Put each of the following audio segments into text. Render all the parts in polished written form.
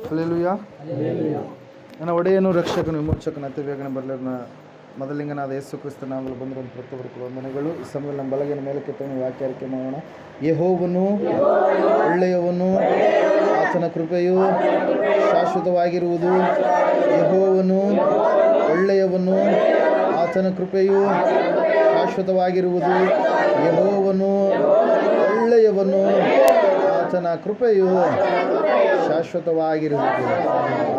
Hallelujah. ನನ್ನ ಒಡೆಯನು ರಕ್ಷಕನು ವಿಮೋಚಕನ ಅತಿ ಬೇಗನೆ ಬರಲಿನ ಮೊದಲಿಂಗನಾದ ಯೇಸು ಕ್ರಿಸ್ತ ನಾಮದಲ್ಲಿ ಬಂದಿರುವ ಪ್ರತಿಯೊಬ್ಬರು ಕೂಡ ವಂದನೆಗಳು. ಈ ಸಮಯದಲ್ಲಿ ನಮ್ಮ ಬಲಗಿನ ಮೇಲೆ ಕೆತ್ತನೆ ವಾಕ್ಯ ಅರಿಕೆ ಮಾಡೋಣ. ಯೆಹೋವನು ಒಳ್ಳೆಯವನು, ಆತನ ಕೃಪೆಯು ಶಾಶ್ವತವಾಗಿರುವುದು. ಯೆಹೋವನು ಒಳ್ಳೆಯವನು, ಆತನ ಕೃಪೆಯು ಶಾಶ್ವತವಾಗಿರುವುದು. ಯೆಹೋವನು ಒಳ್ಳೆಯವನು, ಆತನ ಕೃಪೆಯು ಶಾಶ್ವತವಾಗಿರುವುದು.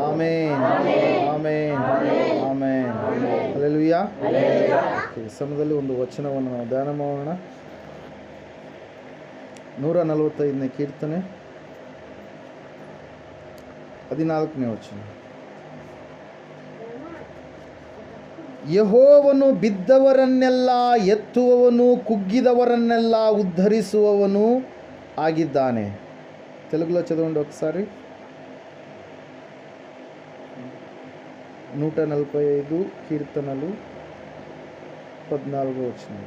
ಆಮೇನ್, ಆಮೇನ್, ಆಮೇನ್. ಹಲ್ಲೆಲೂಯಾ. ಈ ಸಮಯದಲ್ಲಿ ಒಂದು ವಚನವನ್ನು ನಾವು ಧ್ಯಾನ ಮಾಡೋಣ. 145ನೇ ಕೀರ್ತನೆ 14ನೇ ವಚನ. ಯೆಹೋವನು ಬಿದ್ದವರನ್ನೆಲ್ಲ ಎತ್ತುವವನು, ಕುಗ್ಗಿದವರನ್ನೆಲ್ಲ ಉದ್ಧರಿಸುವವನು ಆಗಿದ್ದಾನೆ. తెలుగులో చదవండి ఒకసారి. 145 కీర్తనలు 14వ వచనం.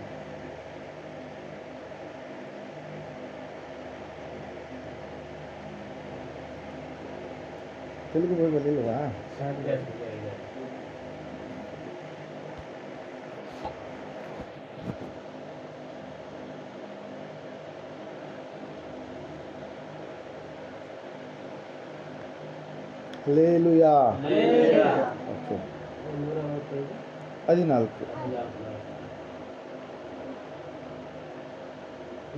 తెలుగు బైబిల్ ఇಲ್ಲವಾ? హల్లెలూయా. ఓకే. 14.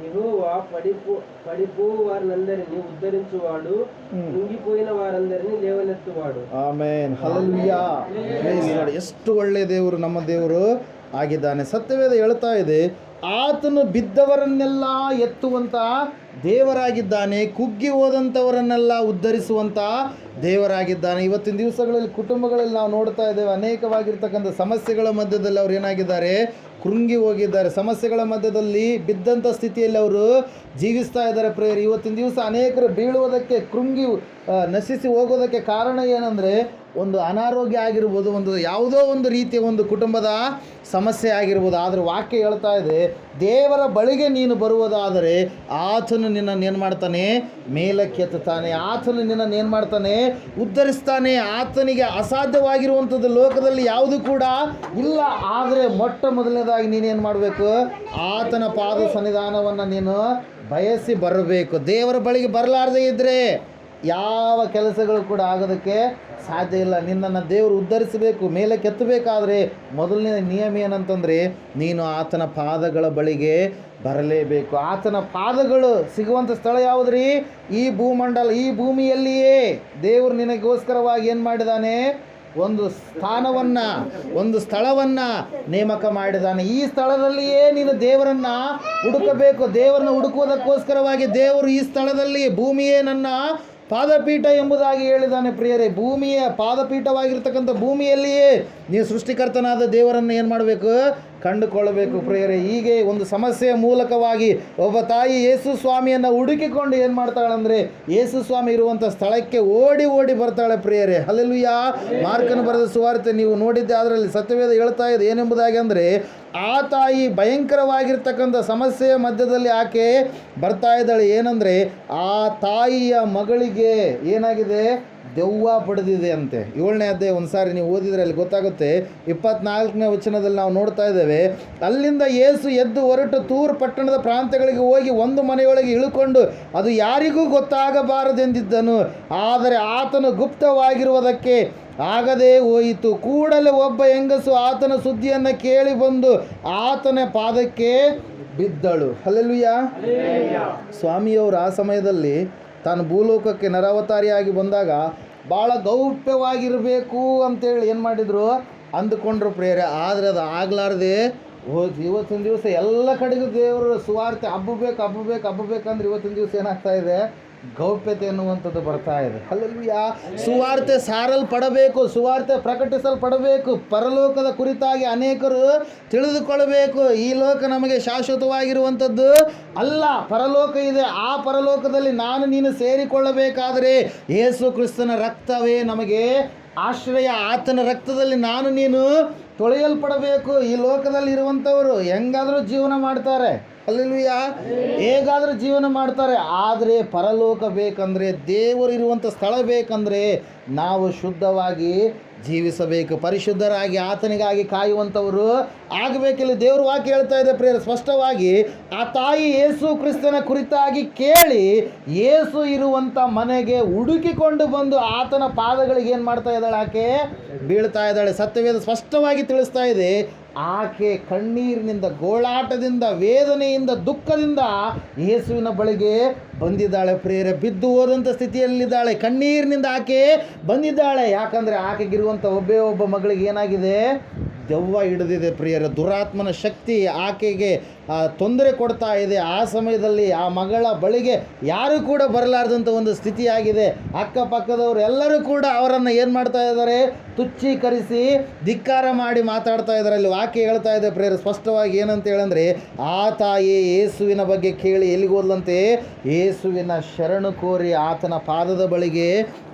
యెహోవా పడిపోవారందరినీ ఉద్ధరించువాడు, కుంగిపోయిన వారందరినీ లేవనెత్తువాడు. ಆಮೆನ್. ಹಲ್ಲೆಲೂಯಾ. ಎಷ್ಟು ಒಳ್ಳೆಯ ದೇವರು ನಮ್ಮ ದೇವರು ಆಗಿದ್ದಾನೆ. ಸತ್ಯವೇದ ಹೇಳ್ತಾ ಇದೆ, ಆತನು ಬಿದ್ದವರನ್ನೆಲ್ಲ ಎತ್ತುವಂಥ ದೇವರಾಗಿದ್ದಾನೆ, ಕುಗ್ಗಿ ಹೋದಂಥವರನ್ನೆಲ್ಲ ಉದ್ಧರಿಸುವಂಥ ದೇವರಾಗಿದ್ದಾನೆ. ಇವತ್ತಿನ ದಿವಸಗಳಲ್ಲಿ ಕುಟುಂಬಗಳಲ್ಲಿ ನಾವು ನೋಡ್ತಾ ಇದ್ದೇವೆ, ಅನೇಕವಾಗಿರ್ತಕ್ಕಂಥ ಸಮಸ್ಯೆಗಳ ಮಧ್ಯದಲ್ಲಿ ಅವ್ರು ಏನಾಗಿದ್ದಾರೆ, ಕೃಂಗಿ ಹೋಗಿದ್ದಾರೆ. ಸಮಸ್ಯೆಗಳ ಮಧ್ಯದಲ್ಲಿ ಬಿದ್ದಂಥ ಸ್ಥಿತಿಯಲ್ಲಿ ಅವರು ಜೀವಿಸ್ತಾ ಇದ್ದಾರೆ. ಪ್ರೇಯರ್, ಇವತ್ತಿನ ದಿವಸ ಅನೇಕರು ಬೀಳುವುದಕ್ಕೆ, ಕೃಂಗಿ ನಶಿಸಿ ಹೋಗೋದಕ್ಕೆ ಕಾರಣ ಏನಂದರೆ, ಒಂದು ಅನಾರೋಗ್ಯ ಆಗಿರ್ಬೋದು, ಒಂದು ಯಾವುದೋ ಒಂದು ರೀತಿಯ ಒಂದು ಕುಟುಂಬದ ಸಮಸ್ಯೆ ಆಗಿರ್ಬೋದು. ಆದರೆ ವಾಕ್ಯ ಹೇಳ್ತಾ ಇದೆ, ದೇವರ ಬಳಿಗೆ ನೀನು ಬರುವುದಾದರೆ ಆತನು ನಿನ್ನನ್ನು ಏನು ಮಾಡ್ತಾನೆ, ಮೇಲಕ್ಕೆತ್ತುತ್ತಾನೆ. ಆತನು ನಿನ್ನನ್ನು ಏನು ಮಾಡ್ತಾನೆ, ಉದ್ಧರಿಸ್ತಾನೆ. ಆತನಿಗೆ ಅಸಾಧ್ಯವಾಗಿರುವಂಥದ್ದು ಲೋಕದಲ್ಲಿ ಯಾವುದು ಕೂಡ ಇಲ್ಲ. ಆದರೆ ಮೊಟ್ಟ ಮೊದಲನೇದಾಗಿ ನೀನೇನು ಮಾಡಬೇಕು, ಆತನ ಪಾದ ಸನ್ನಿಧಾನವನ್ನು ನೀನು ಬಯಸಿ ಬರಬೇಕು. ದೇವರ ಬಳಿಗೆ ಬರಲಾರದೇ ಇದ್ದರೆ ಯಾವ ಕೆಲಸಗಳು ಕೂಡ ಆಗೋದಕ್ಕೆ ಸಾಧ್ಯ ಇಲ್ಲ. ನಿನ್ನನ್ನು ದೇವರು ಉದ್ಧರಿಸಬೇಕು, ಮೇಲೆ ಕೆತ್ತಬೇಕಾದ್ರೆ ಮೊದಲನೇ ನಿಯಮ ಏನಂತಂದರೆ, ನೀನು ಆತನ ಪಾದಗಳ ಬಳಿಗೆ ಬರಲೇಬೇಕು. ಆತನ ಪಾದಗಳು ಸಿಗುವಂಥ ಸ್ಥಳ ಯಾವುದ್ರಿ? ಈ ಭೂಮಂಡಲ, ಈ ಭೂಮಿಯಲ್ಲಿಯೇ ದೇವರು ನಿನಗೋಸ್ಕರವಾಗಿ ಏನು ಮಾಡಿದ್ದಾನೆ, ಒಂದು ಸ್ಥಾನವನ್ನು, ಒಂದು ಸ್ಥಳವನ್ನು ನೇಮಕ ಮಾಡಿದ್ದಾನೆ. ಈ ಸ್ಥಳದಲ್ಲಿಯೇ ನೀನು ದೇವರನ್ನು ಹುಡುಕಬೇಕು. ದೇವರನ್ನು ಹುಡುಕುವುದಕ್ಕೋಸ್ಕರವಾಗಿ ದೇವರು ಈ ಸ್ಥಳದಲ್ಲಿ, ಭೂಮಿಯೇ ನನ್ನ ಪಾದಪೀಠ ಎಂಬುದಾಗಿ ಹೇಳಿದ್ದಾನೆ. ಪ್ರಿಯರೇ, ಭೂಮಿಯ ಪಾದಪೀಠವಾಗಿರ್ತಕ್ಕಂಥ ಭೂಮಿಯಲ್ಲಿಯೇ ನೀವು ಸೃಷ್ಟಿಕರ್ತನಾದ ದೇವರನ್ನು ಏನು ಮಾಡಬೇಕು, ಕಂಡುಕೊಳ್ಳಬೇಕು. ಪ್ರಿಯರೇ, ಹೀಗೆ ಒಂದು ಸಮಸ್ಯೆಯ ಮೂಲಕವಾಗಿ ಒಬ್ಬ ತಾಯಿ ಯೇಸು ಸ್ವಾಮಿಯನ್ನು ಹುಡುಕಿಕೊಂಡು ಏನು ಮಾಡ್ತಾಳಂದರೆ, ಯೇಸು ಸ್ವಾಮಿ ಇರುವಂಥ ಸ್ಥಳಕ್ಕೆ ಓಡಿ ಓಡಿ ಬರ್ತಾಳೆ. ಪ್ರಿಯರೇ, ಹಲ್ಲೆಲೂಯಾ. ಮಾರ್ಕನು ಬರೆದ ಸುವಾರ್ತೆ ನೀವು ನೋಡಿದ್ದೆ, ಅದರಲ್ಲಿ ಸತ್ಯವೇದ ಹೇಳ್ತಾ ಇದೆ ಏನೆಂಬುದಾಗಿ ಅಂದರೆ, ಆ ತಾಯಿ ಭಯಂಕರವಾಗಿರ್ತಕ್ಕಂಥ ಸಮಸ್ಯೆಯ ಮಧ್ಯದಲ್ಲಿ ಆಕೆ ಬರ್ತಾ ಇದ್ದಾಳೆ. ಏನಂದರೆ, ಆ ತಾಯಿಯ ಮಗಳಿಗೆ ಏನಾಗಿದೆ, ದೆವ್ವ ಪಡೆದಿದೆ ಅಂತೆ. 7ನೇ ಅಧ್ಯಾಯ ಒಂದು ಸಾರಿ ನೀವು ಓದಿದರೆ ಅಲ್ಲಿ ಗೊತ್ತಾಗುತ್ತೆ. 24ನೇ ವಚನದಲ್ಲಿ ನಾವು ನೋಡ್ತಾ ಇದ್ದೇವೆ, ಅಲ್ಲಿಂದ ಯೇಸು ಎದ್ದು ಹೊರಟು ತೂರ್ ಪಟ್ಟಣದ ಪ್ರಾಂತ್ಯಗಳಿಗೆ ಹೋಗಿ ಒಂದು ಮನೆಯೊಳಗೆ ಇಳುಕೊಂಡು ಅದು ಯಾರಿಗೂ ಗೊತ್ತಾಗಬಾರದೆಂದಿದ್ದನು. ಆದರೆ ಆತನು ಗುಪ್ತವಾಗಿರುವುದಕ್ಕೆ ಆಗದೇ ಹೋಯಿತು. ಕೂಡಲೇ ಒಬ್ಬ ಹೆಂಗಸು ಆತನ ಸುದ್ದಿಯನ್ನು ಕೇಳಿ ಬಂದು ಆತನ ಪಾದಕ್ಕೆ ಬಿದ್ದಳು. ಹಲ್ಲೆಲೂಯಾ. ಸ್ವಾಮಿಯವರು ಆ ಸಮಯದಲ್ಲಿ ತಾನು ಭೂಲೋಕಕ್ಕೆ ನರಾವತಾರಿಯಾಗಿ ಬಂದಾಗ ಭಾಳ ಗೌಪ್ಯವಾಗಿರಬೇಕು ಅಂತೇಳಿ ಏನು ಮಾಡಿದರು, ಅಂದುಕೊಂಡ್ರು ಪ್ರೇರೆ. ಆದರೆ ಅದು ಆಗಲಾರ್ದೆ ಹೋಯ್ತು. ಇವತ್ತಿನ ದಿವಸ ಎಲ್ಲ ಕಡೆಗೂ ದೇವರು ಸುವಾರ್ತೆ ಹಬ್ಬಬೇಕಂದ್ರೆ ಇವತ್ತಿನ ದಿವಸ ಏನಾಗ್ತಾ ಇದೆ, ಗೌಪ್ಯತೆ ಎನ್ನುವಂಥದ್ದು ಬರ್ತಾ ಇದೆ. ಹಲ್ಲೆಲೂಯಾ. ಸುವಾರ್ತೆ ಸಾರಲ್ಪಡಬೇಕು, ಸುವಾರ್ತೆ ಪ್ರಕಟಿಸಲ್ಪಡಬೇಕು. ಪರಲೋಕದ ಕುರಿತಾಗಿ ಅನೇಕರು ತಿಳಿದುಕೊಳ್ಳಬೇಕು. ಈ ಲೋಕ ನಮಗೆ ಶಾಶ್ವತವಾಗಿರುವಂಥದ್ದು ಅಲ್ಲ, ಪರಲೋಕ ಇದೆ. ಆ ಪರಲೋಕದಲ್ಲಿ ನಾನು ನೀನು ಸೇರಿಕೊಳ್ಳಬೇಕಾದರೆ ಯೇಸು ಕ್ರಿಸ್ತನ ರಕ್ತವೇ ನಮಗೆ ಆಶ್ರಯ. ಆತನ ರಕ್ತದಲ್ಲಿ ನಾನು ನೀನು ತೊಳೆಯಲ್ಪಡಬೇಕು. ಈ ಲೋಕದಲ್ಲಿ ಇರುವಂಥವರು ಹೆಂಗಾದರೂ ಜೀವನ ಮಾಡ್ತಾರೆ, ಅಲ್ಲೆಲೂಯಾ. ಹೇಗಾದರೂ ಜೀವನ ಮಾಡ್ತಾರೆ, ಆದರೆ ಪರಲೋಕ ಬೇಕಂದರೆ, ದೇವರಿರುವಂಥ ಸ್ಥಳ ಬೇಕಂದರೆ ನಾವು ಶುದ್ಧವಾಗಿ ಜೀವಿಸಬೇಕು, ಪರಿಶುದ್ಧರಾಗಿ ಆತನಿಗಾಗಿ ಕಾಯುವಂಥವರು ಆಗಬೇಕಿಲ್ಲ. ದೇವ್ರ ವಾಕ್ಯ ಹೇಳ್ತಾ ಇದೆ ಪ್ರಿಯರೇ ಸ್ಪಷ್ಟವಾಗಿ. ಆ ತಾಯಿ ಯೇಸು ಕ್ರಿಸ್ತನ ಕುರಿತಾಗಿ ಕೇಳಿ ಯೇಸು ಇರುವಂಥ ಮನೆಗೆ ಹುಡುಕಿಕೊಂಡು ಬಂದು ಆತನ ಪಾದಗಳಿಗೆ ಏನು ಮಾಡ್ತಾ ಇದ್ದಾಳೆ, ಆಕೆ ಬೀಳ್ತಾ ಇದ್ದಾಳೆ. ಸತ್ಯವೇದ ಸ್ಪಷ್ಟವಾಗಿ ತಿಳಿಸ್ತಾ ಇದೆ. ಆಕೆ ಕಣ್ಣೀರಿನಿಂದ, ಗೋಳಾಟದಿಂದ, ವೇದನೆಯಿಂದ, ದುಃಖದಿಂದ ಯೇಸುವಿನ ಬಳಿಗೆ ಬಂದಿದ್ದಾಳೆ ಪ್ರಿಯರೇ. ಬಿದ್ದು ಹೋದಂಥ ಸ್ಥಿತಿಯಲ್ಲಿದ್ದಾಳೆ, ಕಣ್ಣೀರಿನಿಂದ ಆಕೆ ಬಂದಿದ್ದಾಳೆ. ಯಾಕಂದರೆ ಆಕೆಗಿರುವಂಥ ಒಬ್ಬ ಮಗಳಿಗೆ ಏನಾಗಿದೆ, ದೆವ್ವ ಹಿಡಿದಿದೆ ಪ್ರಿಯರೇ. ದುರಾತ್ಮನ ಶಕ್ತಿ ಆಕೆಗೆ ತೊಂದರೆ ಕೊಡ್ತಾ ಇದೆ. ಆ ಸಮಯದಲ್ಲಿ ಆ ಮಗಳ ಬಳಿಗೆ ಯಾರೂ ಕೂಡ ಬರಲಾರ್ದಂಥ ಒಂದು ಸ್ಥಿತಿಯಾಗಿದೆ. ಅಕ್ಕಪಕ್ಕದವರು ಎಲ್ಲರೂ ಕೂಡ ಅವರನ್ನು ಏನು ಮಾಡ್ತಾ ಇದ್ದಾರೆ, ತುಚ್ಛೀಕರಿಸಿ ಧಿಕ್ಕಾರ ಮಾಡಿ ಮಾತಾಡ್ತಾ ಇದ್ದಾರೆ. ಅಲ್ಲಿ ವಾಕ್ಯ ಹೇಳ್ತಾ ಇದೆ ಪ್ರಿಯರೇ ಸ್ಪಷ್ಟವಾಗಿ. ಏನಂತ ಹೇಳಂದರೆ, ಆ ತಾಯಿ ಯೇಸುವಿನ ಬಗ್ಗೆ ಕೇಳಿ ಎಲ್ಲಿಗೆ ಹೋದ್ಲಂತೆ, ಯೇಸುವಿನ ಶರಣು ಕೋರಿ ಆತನ ಪಾದದ ಬಳಿಗೆ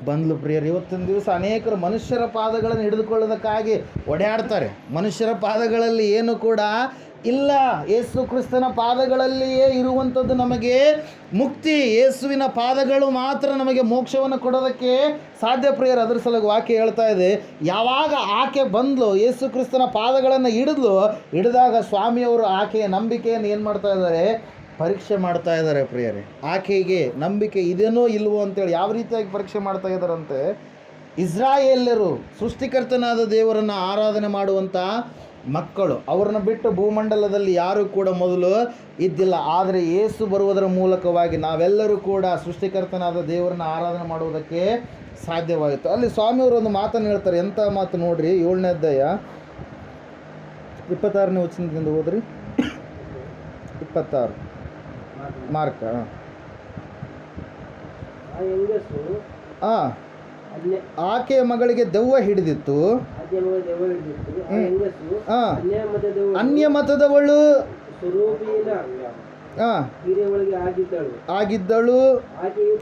ಬಂದ್ಲು ಪ್ರಿಯರು. ಇವತ್ತಿನ ದಿವಸ ಅನೇಕರು ಮನುಷ್ಯರ ಪಾದಗಳನ್ನು ಹಿಡಿದುಕೊಳ್ಳೋದಕ್ಕಾಗಿ ಓಡಾಡ್ತಾರೆ. ಮನುಷ್ಯರ ಪಾದಗಳಲ್ಲಿ ಏನು ಕೂಡ ಇಲ್ಲ, ಯೇಸು ಕ್ರಿಸ್ತನ ಪಾದಗಳಲ್ಲಿಯೇ ಇರುವಂಥದ್ದು ನಮಗೆ ಮುಕ್ತಿ. ಯೇಸುವಿನ ಪಾದಗಳು ಮಾತ್ರ ನಮಗೆ ಮೋಕ್ಷವನ್ನು ಕೊಡೋದಕ್ಕೆ ಸಾಧ್ಯ ಪ್ರಿಯರು. ಅದರ ಸಲುವಾಗಿ ವಾಕ್ಯ ಹೇಳ್ತಾ ಇದೆ, ಯಾವಾಗ ಆಕೆ ಬಂದ್ಲು, ಯೇಸು ಕ್ರಿಸ್ತನ ಪಾದಗಳನ್ನು ಹಿಡಿದಾಗ ಸ್ವಾಮಿಯವರು ಆಕೆಯ ನಂಬಿಕೆಯನ್ನು ಏನು ಮಾಡ್ತಾ ಇದ್ದಾರೆ, ಪರೀಕ್ಷೆ ಮಾಡ್ತಾ ಇದ್ದಾರೆ ಪ್ರಿಯರೇ. ಆಕೆಗೆ ನಂಬಿಕೆ ಇದೇನೋ ಇಲ್ವೋ ಅಂತೇಳಿ ಯಾವ ರೀತಿಯಾಗಿ ಪರೀಕ್ಷೆ ಮಾಡ್ತಾ ಇದ್ದಾರಂತೆ, ಇಸ್ರಾಯೇಲ್ಯರು ಸೃಷ್ಟಿಕರ್ತನಾದ ದೇವರನ್ನು ಆರಾಧನೆ ಮಾಡುವಂಥ ಮಕ್ಕಳು, ಅವ್ರನ್ನ ಬಿಟ್ಟು ಭೂಮಂಡಲದಲ್ಲಿ ಯಾರೂ ಕೂಡ ಮೊದಲು ಇದ್ದಿಲ್ಲ. ಆದರೆ ಯೇಸು ಬರುವುದರ ಮೂಲಕವಾಗಿ ನಾವೆಲ್ಲರೂ ಕೂಡ ಸೃಷ್ಟಿಕರ್ತನಾದ ದೇವರನ್ನ ಆರಾಧನೆ ಮಾಡುವುದಕ್ಕೆ ಸಾಧ್ಯವಾಯಿತು. ಅಲ್ಲಿ ಸ್ವಾಮಿಯವರು ಒಂದು ಮಾತನ್ನು ಹೇಳ್ತಾರೆ. ಎಂಥ ಮಾತು ನೋಡ್ರಿ, 7ನೇ ಅಧ್ಯಾಯ 26ನೇ ವಚನದಿಂದ ಹೋದ್ರಿ. 26 ಮಾರ್ಕ. ಆಕೆಯ ಮಗಳಿಗೆ ದೆವ್ವ ಹಿಡಿದಿತ್ತು. ಅನ್ಯ ಮತದವಳು ಆಗಿದ್ದಳು. ಆಕೆಯು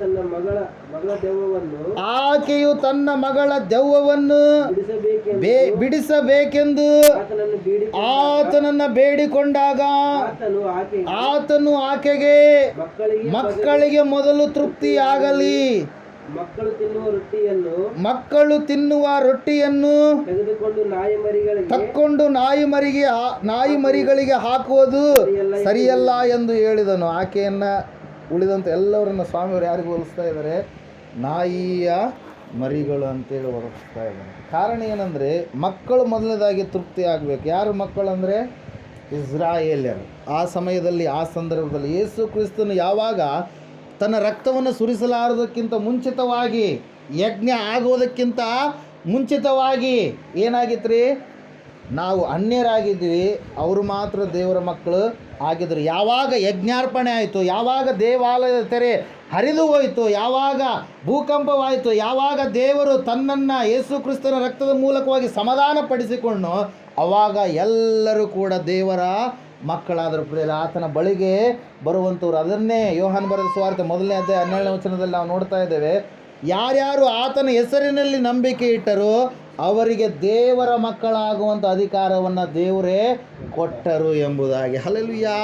ತನ್ನ ಮಗಳ ದೆವ್ವವನ್ನು ಬಿಡಿಸಬೇಕೆಂದು ಆತನನ್ನು ಬೇಡಿಕೊಂಡಾಗ ಆತನು ಆಕೆಗೆ, ಮಕ್ಕಳಿಗೆ ಮೊದಲು ತೃಪ್ತಿಯಾಗಲಿ, ಮಕ್ಕಳು ತಿನ್ನುವ ರೊಟ್ಟಿಯನ್ನು ತಕ್ಕೊಂಡು ನಾಯಿ ಮರಿಗಳಿಗೆ ಹಾಕುವುದು ಸರಿಯಲ್ಲ ಎಂದು ಹೇಳಿದನು. ಆಕೆಯನ್ನು ಉಳಿದಂತೆ ಎಲ್ಲವರನ್ನು ಸ್ವಾಮಿಯವರು ಯಾರಿಗೆ ಹೋಲಿಸ್ತಾ ಇದ್ದಾರೆ, ನಾಯಿಯ ಮರಿಗಳು ಅಂತೇಳಿ ಹೊರಡಿಸ್ತಾ ಇದ್ದಾರೆ. ಕಾರಣ ಏನಂದರೆ, ಮಕ್ಕಳು ಮೊದಲನೇದಾಗಿ ತೃಪ್ತಿ ಆಗಬೇಕು. ಯಾರು ಮಕ್ಕಳು ಅಂದರೆ ಇಸ್ರಾಯೇಲ್ಯರು. ಆ ಸಮಯದಲ್ಲಿ, ಆ ಸಂದರ್ಭದಲ್ಲಿ ಯೇಸು ಕ್ರಿಸ್ತನು ಯಾವಾಗ ತನ್ನ ರಕ್ತವನ್ನು ಸುರಿಸಲಾರದಕ್ಕಿಂತ ಮುಂಚಿತವಾಗಿ, ಯಜ್ಞ ಆಗೋದಕ್ಕಿಂತ ಮುಂಚಿತವಾಗಿ ಏನಾಗಿತ್ತು ರೀ, ನಾವು ಅನ್ಯರಾಗಿದ್ವಿ, ಅವರು ಮಾತ್ರ ದೇವರ ಮಕ್ಕಳು ಆಗಿದ್ದರು. ಯಾವಾಗ ಯಜ್ಞಾರ್ಪಣೆ ಆಯಿತು, ಯಾವಾಗ ದೇವಾಲಯದ ತೆರೆ ಹರಿದು ಹೋಯಿತು, ಯಾವಾಗ ಭೂಕಂಪವಾಯಿತು, ಯಾವಾಗ ದೇವರು ತನ್ನನ್ನು ಯೇಸು ಕ್ರಿಸ್ತನ ರಕ್ತದ ಮೂಲಕವಾಗಿ ಸಮಾಧಾನ ಪಡಿಸಿಕೊಂಡು, ಆವಾಗ ಎಲ್ಲರೂ ಕೂಡ ದೇವರ ಮಕ್ಕಳಾದರು ಪ್ರಿಯರೇ. ಆತನ ಬಳಿಗೆ ಬರುವಂಥವ್ರು. ಅದನ್ನೇ ಯೋಹಾನ ಬರೆದ ಸುವಾರ್ತೆ 1ನೇ ಅಧ್ಯಾಯ 12ನೇ ವಚನದಲ್ಲಿ ನಾವು ನೋಡ್ತಾ ಇದ್ದೇವೆ. ಯಾರ್ಯಾರು ಆತನ ಹೆಸರಿನಲ್ಲಿ ನಂಬಿಕೆ ಇಟ್ಟರು ಅವರಿಗೆ ದೇವರ ಮಕ್ಕಳಾಗುವಂಥ ಅಧಿಕಾರವನ್ನು ದೇವರೇ ಕೊಟ್ಟರು ಎಂಬುದಾಗಿ. ಹಲ್ಲೆಲೂಯಾ.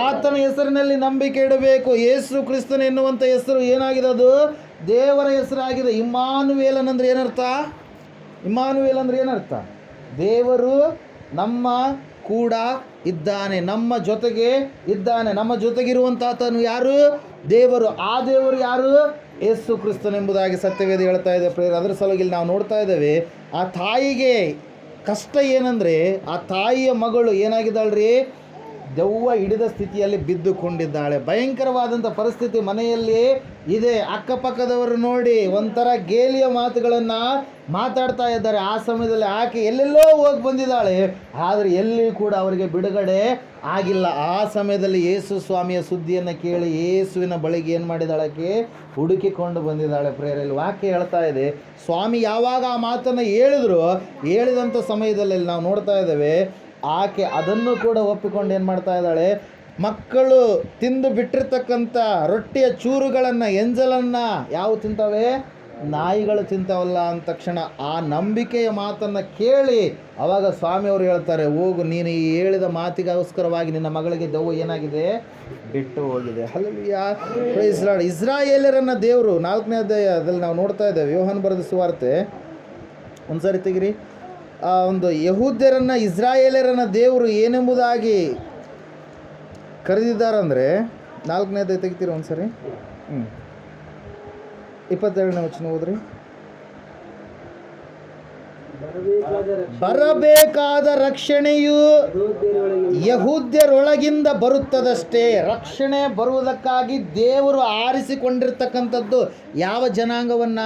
ಆತನ ಹೆಸರಿನಲ್ಲಿ ನಂಬಿಕೆ ಇಡಬೇಕು. ಯೇಸು ಕ್ರಿಸ್ತನ ಎನ್ನುವಂಥ ಹೆಸರು ಏನಾಗಿದೆ, ಅದು ದೇವರ ಹೆಸರಾಗಿದೆ. ಇಮ್ಮಾನುವೇಲನ್ ಅಂದರೆ ಏನರ್ಥ? ಇಮ್ಮಾನುವೇಲ್ ಅಂದರೆ ಏನರ್ಥ? ದೇವರು ನಮ್ಮ ಕೂಡ ಇದ್ದಾನೆ, ನಮ್ಮ ಜೊತೆಗೆ ಇದ್ದಾನೆ. ನಮ್ಮ ಜೊತೆಗಿರುವಂಥ ಆತನು ಯಾರು? ದೇವರು. ಆ ದೇವರು ಯಾರು? ಯೇಸು ಕ್ರಿಸ್ತನೆಂಬುದಾಗಿ ಸತ್ಯವೇದ ಹೇಳ್ತಾ ಇದೆ ಪ್ರಿಯರೇ. ಅದರ ಸಲುವಾಗಿ ನಾವು ನೋಡ್ತಾ ಇದ್ದೇವೆ, ಆ ತಾಯಿಗೆ ಕಷ್ಟ ಏನಂದರೆ, ಆ ತಾಯಿಯ ಮಗಳು ಏನಾಗಿದ್ದಾಳ್ರಿ, ದೆವ್ವ ಹಿಡಿದ ಸ್ಥಿತಿಯಲ್ಲಿ ಬಿದ್ದುಕೊಂಡಿದ್ದಾಳೆ. ಭಯಂಕರವಾದಂಥ ಪರಿಸ್ಥಿತಿ ಮನೆಯಲ್ಲಿ ಇದೆ. ಅಕ್ಕಪಕ್ಕದವರು ನೋಡಿ ಒಂಥರ ಗೇಲಿಯ ಮಾತುಗಳನ್ನು ಮಾತಾಡ್ತಾ ಇದ್ದಾರೆ. ಆ ಸಮಯದಲ್ಲಿ ಆಕೆ ಎಲ್ಲೆಲ್ಲೋ ಹೋಗಿ ಬಂದಿದ್ದಾಳೆ, ಆದರೆ ಎಲ್ಲಿ ಕೂಡ ಅವರಿಗೆ ಬಿಡುಗಡೆ ಆಗಿಲ್ಲ. ಆ ಸಮಯದಲ್ಲಿ ಯೇಸು ಸ್ವಾಮಿಯ ಸುದ್ದಿಯನ್ನು ಕೇಳಿ ಯೇಸುವಿನ ಬಳಿಗೆ ಏನು ಮಾಡಿದಾಳೆ, ಆಕೆ ಹುಡುಕಿಕೊಂಡು ಬಂದಿದ್ದಾಳೆ ಪ್ರೇರಲ್ಲಿ. ವಾಕ್ಯ ಹೇಳ್ತಾ ಇದೆ, ಸ್ವಾಮಿ ಯಾವಾಗ ಆ ಮಾತನ್ನು ಹೇಳಿದಂಥ ಸಮಯದಲ್ಲಿ ನಾವು ನೋಡ್ತಾ ಇದ್ದೇವೆ, ಆಕೆ ಅದನ್ನು ಕೂಡ ಒಪ್ಪಿಕೊಂಡು ಏನು ಮಾಡ್ತಾ ಇದ್ದಾಳೆ, ಮಕ್ಕಳು ತಿಂದು ಬಿಟ್ಟಿರ್ತಕ್ಕಂಥ ರೊಟ್ಟಿಯ ಚೂರುಗಳನ್ನು, ಎಂಜಲನ್ನು ಯಾವ ತಿಂತವೆ? ನಾಯಿಗಳು ತಿಂತಾವಲ್ಲ ಅಂದ ತಕ್ಷಣ ಆ ನಂಬಿಕೆಯ ಮಾತನ್ನು ಕೇಳಿ ಅವಾಗ ಸ್ವಾಮಿಯವರು ಹೇಳ್ತಾರೆ, ಹೋಗು, ನೀನು ಈ ಹೇಳಿದ ಮಾತಿಗೋಸ್ಕರವಾಗಿ ನಿನ್ನ ಮಗಳಿಗೆ ದೆವ್ವ ಏನಾಗಿದೆ, ಬಿಟ್ಟು ಹೋಗಿದೆ. Hallelujah, praise lord. ಇಸ್ರಾಯೇಲರನ್ನ ದೇವರು 4ನೇ ಅಧ್ಯಾಯದಲ್ಲಿ ನಾವು ನೋಡ್ತಾ ಇದ್ದೇವೆ, ಯೋಹಾನ ಬರೆದ ಸುವಾರ್ತೆ. ಒಂದ್ಸರಿ ತೆಗಿರಿ. ಆ ಒಂದು ಯಹೂದ್ಯರನ್ನು ಇಸ್ರಾಯೇಲರನ್ನ ದೇವರು ಏನೆಂಬುದಾಗಿ ಕರೆದಿದ್ದಾರಂದರೆ 4ನೇ ಅಧ್ಯಾಯ ತೆಗಿತೀರ ಒಂದ್ಸರಿ. 22ನೇ ವಚನ ಓದ್ರಿ. ಬರಬೇಕಾದ ರಕ್ಷಣೆಯು ಯಹೂದ್ಯರೊಳಗಿಂದ ಬರುತ್ತದಷ್ಟೇ. ರಕ್ಷಣೆ ಬರುವುದಕ್ಕಾಗಿ ದೇವರು ಆರಿಸಿಕೊಂಡಿರ್ತಕ್ಕಂಥದ್ದು ಯಾವ ಜನಾಂಗವನ್ನ?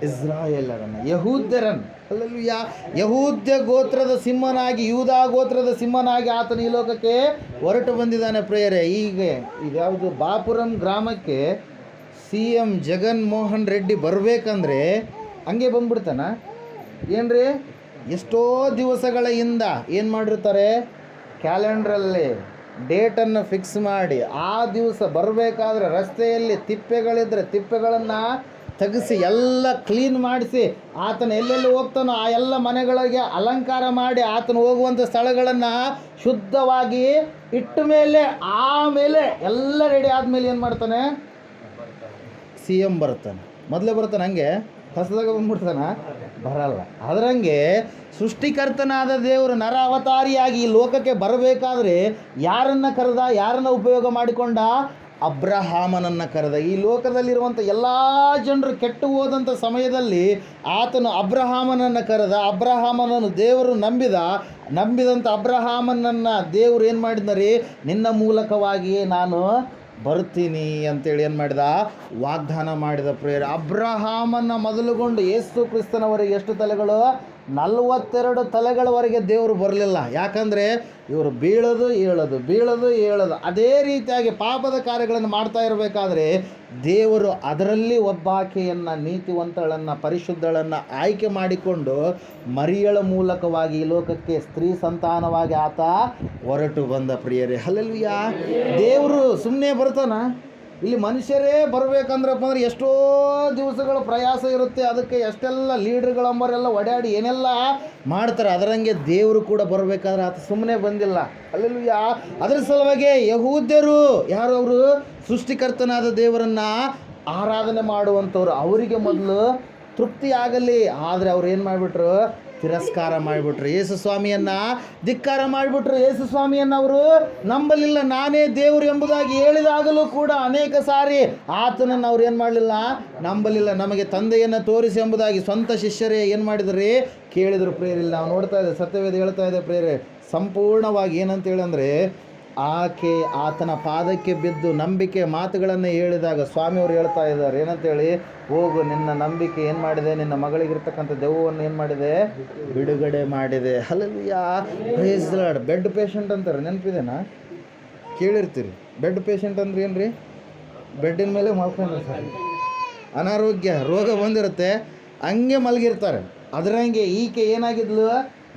ಇಸ್ರಾಯೇಲರನ್ನು, ಯಹೂದ್ಯರನ್ನು. ಹಲ್ಲೆಲೂಯಾ. ಯಹೂದ್ಯ ಗೋತ್ರದ ಸಿಂಹನಾಗಿ, ಯೂದಾ ಗೋತ್ರದ ಸಿಂಹನಾಗಿ ಆತನು ಈ ಲೋಕಕ್ಕೆ ಹೊರಟು ಬಂದಿದ್ದಾನೆ ಪ್ರಿಯರೇ. ಹೀಗೆ ಇದ್ಯಾವುದು ಬಾಪುರಂ ಗ್ರಾಮಕ್ಕೆ CM ಜಗನ್ಮೋಹನ್ ರೆಡ್ಡಿ ಬರಬೇಕಂದ್ರೆ ಹಂಗೆ ಬಂದ್ಬಿಡ್ತಾನ ಏನ್ರಿ? ಎಷ್ಟೋ ದಿವಸಗಳ ಹಿಂದ ಏನು ಮಾಡಿರ್ತಾರೆ, ಕ್ಯಾಲೆಂಡ್ರಲ್ಲಿ ಡೇಟನ್ನು ಫಿಕ್ಸ್ ಮಾಡಿ ಆ ದಿವಸ ಬರಬೇಕಾದ್ರೆ ರಸ್ತೆಯಲ್ಲಿ ತಿಪ್ಪೆಗಳಿದ್ರೆ ತಿಪ್ಪೆಗಳನ್ನು ತೆಗೆಸಿ ಎಲ್ಲ ಕ್ಲೀನ್ ಮಾಡಿಸಿ ಆತನ ಎಲ್ಲೆಲ್ಲಿ ಹೋಗ್ತಾನೋ ಆ ಎಲ್ಲ ಮನೆಗಳಿಗೆ ಅಲಂಕಾರ ಮಾಡಿ ಆತನು ಹೋಗುವಂಥ ಸ್ಥಳಗಳನ್ನು ಶುದ್ಧವಾಗಿ ಇಟ್ಟ ಮೇಲೆ ಆಮೇಲೆ ಎಲ್ಲ ರೆಡಿ ಆದಮೇಲೆ ಏನು ಮಾಡ್ತಾನೆ? CM ಬರ್ತಾನೆ. ಮೊದಲೇ ಬರ್ತಾನೆ, ಹಂಗೆ ಹೊಸದಾಗ ಬಂದ್ಬಿಡ್ತಾನ? ಬರಲ್ಲ. ಅದರಂಗೆ ಸೃಷ್ಟಿಕರ್ತನಾದ ದೇವರು ನರ ಅವತಾರಿಯಾಗಿ ಈ ಲೋಕಕ್ಕೆ ಬರಬೇಕಾದ್ರೆ ಯಾರನ್ನು ಕರೆದ, ಯಾರನ್ನು ಉಪಯೋಗ ಮಾಡಿಕೊಂಡ? ಅಬ್ರಹಾಮನನ್ನು ಕರೆದ. ಈ ಲೋಕದಲ್ಲಿರುವಂಥ ಎಲ್ಲ ಜನರು ಕೆಟ್ಟು ಹೋದಂಥ ಸಮಯದಲ್ಲಿ ಆತನು ಅಬ್ರಹಾಮನನ್ನು ಕರೆದ. ಅಬ್ರಹಾಮನನ್ನು ದೇವರು ನಂಬಿದಂಥ ಅಬ್ರಹಾಮನನ್ನು ದೇವರು ಏನು ಮಾಡಿದ್ನರಿ? ನಿನ್ನ ಮೂಲಕವಾಗಿಯೇ ನಾನು ಬರ್ತೀನಿ ಅಂತೇಳಿ ಏನು ಮಾಡಿದ? ವಾಗ್ದಾನ ಮಾಡಿದ ಪ್ರಿಯರೇ. ಅಬ್ರಹಾಮನ ಮೊದಲುಗೊಂಡು ಯೇಸು ಕ್ರಿಸ್ತನವರೆಗೆ ಎಷ್ಟು ತಲೆಗಳು? 42 ತಲೆಗಳವರೆಗೆ ದೇವರು ಬರಲಿಲ್ಲ. ಯಾಕಂದರೆ ಇವರು ಬೀಳೋದು ಅದೇ ರೀತಿಯಾಗಿ ಪಾಪದ ಕಾರ್ಯಗಳನ್ನು ಮಾಡ್ತಾ ಇರಬೇಕಾದ್ರೆ ದೇವರು ಅದರಲ್ಲಿ ಒಬ್ಬಾಕೆಯನ್ನು, ನೀತಿವಂತಳನ್ನು, ಪರಿಶುದ್ಧಳನ್ನು ಆಯ್ಕೆ ಮಾಡಿಕೊಂಡು ಮರಿಯಳ ಮೂಲಕವಾಗಿ ಈ ಲೋಕಕ್ಕೆ ಸ್ತ್ರೀ ಸಂತಾನವಾಗಿ ಆತ ಹೊರಟು ಬಂದ ಪ್ರಿಯರೇ. ಹಲ್ಲೆಲೂಯಾ. ದೇವರು ಸುಮ್ಮನೆ ಬರ್ತಾನ? ಇಲ್ಲಿ ಮನುಷ್ಯರೇ ಬರಬೇಕಂದ್ರಪ್ಪ ಅಂದ್ರೆ ಎಷ್ಟೋ ದಿವಸಗಳ ಪ್ರಯಾಸ ಇರುತ್ತೆ. ಅದಕ್ಕೆ ಎಷ್ಟೆಲ್ಲ ಲೀಡ್ರ್ಗಳಂಬರೆಲ್ಲ ಓಡಾಡಿ ಏನೆಲ್ಲ ಮಾಡ್ತಾರೆ. ಅದರಂಗೆ ದೇವರು ಕೂಡ ಬರಬೇಕಾದ್ರೆ ಆತ ಸುಮ್ಮನೆ ಬಂದಿಲ್ಲ. ಹಲ್ಲೆಲೂಯಾ. ಅದರ ಸಲುವಾಗಿ ಯಹೂದ್ಯರು ಯಾರು? ಅವರು ಸೃಷ್ಟಿಕರ್ತನಾದ ದೇವರನ್ನು ಆರಾಧನೆ ಮಾಡುವಂಥವ್ರು. ಅವರಿಗೆ ಮೊದಲು ತೃಪ್ತಿ ಆಗಲಿ. ಆದರೆ ಅವ್ರು ಏನು ಮಾಡಿಬಿಟ್ರು? ತಿರಸ್ಕಾರ ಮಾಡಿಬಿಟ್ರು. ಯೇಸು ಸ್ವಾಮಿಯನ್ನು ಧಿಕ್ಕಾರ ಮಾಡಿಬಿಟ್ರು. ಯೇಸು ಸ್ವಾಮಿಯನ್ನು ಅವರು ನಂಬಲಿಲ್ಲ. ನಾನೇ ದೇವರು ಎಂಬುದಾಗಿ ಹೇಳಿದಾಗಲೂ ಕೂಡ ಅನೇಕ ಸಾರಿ ಆತನನ್ನು ಅವ್ರು ಏನು ಮಾಡಲಿಲ್ಲ? ನಂಬಲಿಲ್ಲ. ನಮಗೆ ತಂದೆಯನ್ನು ತೋರಿಸಿ ಎಂಬುದಾಗಿ ಸ್ವಂತ ಶಿಷ್ಯರೇ ಏನು ಮಾಡಿದ್ರಿ? ಕೇಳಿದರು ಪ್ರೇರಿಲ್ಲ. ನಾವು ನೋಡ್ತಾ ಇದ್ದೇವೆ, ಸತ್ಯವೇದ ಹೇಳ್ತಾ ಇದೆ ಪ್ರೇರೆ ಸಂಪೂರ್ಣವಾಗಿ ಏನಂತೇಳಿ ಅಂದರೆ, ಆಕೆ ಆತನ ಪಾದಕ್ಕೆ ಬಿದ್ದು ನಂಬಿಕೆ ಮಾತುಗಳನ್ನು ಹೇಳಿದಾಗ ಸ್ವಾಮಿಯವರು ಹೇಳ್ತಾ ಇದ್ದಾರೆ ಏನಂತೇಳಿ, ಹೋಗು, ನಿನ್ನ ನಂಬಿಕೆ ಏನು ಮಾಡಿದೆ? ನಿನ್ನ ಮಗಳಿಗಿರ್ತಕ್ಕಂಥ ದೆವ್ವವನ್ನು ಏನು ಮಾಡಿದೆ? ಬಿಡುಗಡೆ ಮಾಡಿದೆ. Hallelujah, praise the lord. Bed patient ಅಂತಾರೆ, ನೆನಪಿದೆನಾ? ಕೇಳಿರ್ತೀರಿ. ಬೆಡ್ ಪೇಷಂಟ್ ಅಂದ್ರೆ ಏನು ರೀ? ಬೆಡ್ಡಿನ ಮೇಲೆ ಮಲ್ಕೊಂಡಿರ್ತಾರೆ, ಅನಾರೋಗ್ಯ ರೋಗ ಬಂದಿರುತ್ತೆ, ಹಂಗೆ ಮಲಗಿರ್ತಾರೆ. ಅದರಂಗೆ ಈಕೆ ಏನಾಗಿದ್ಲು?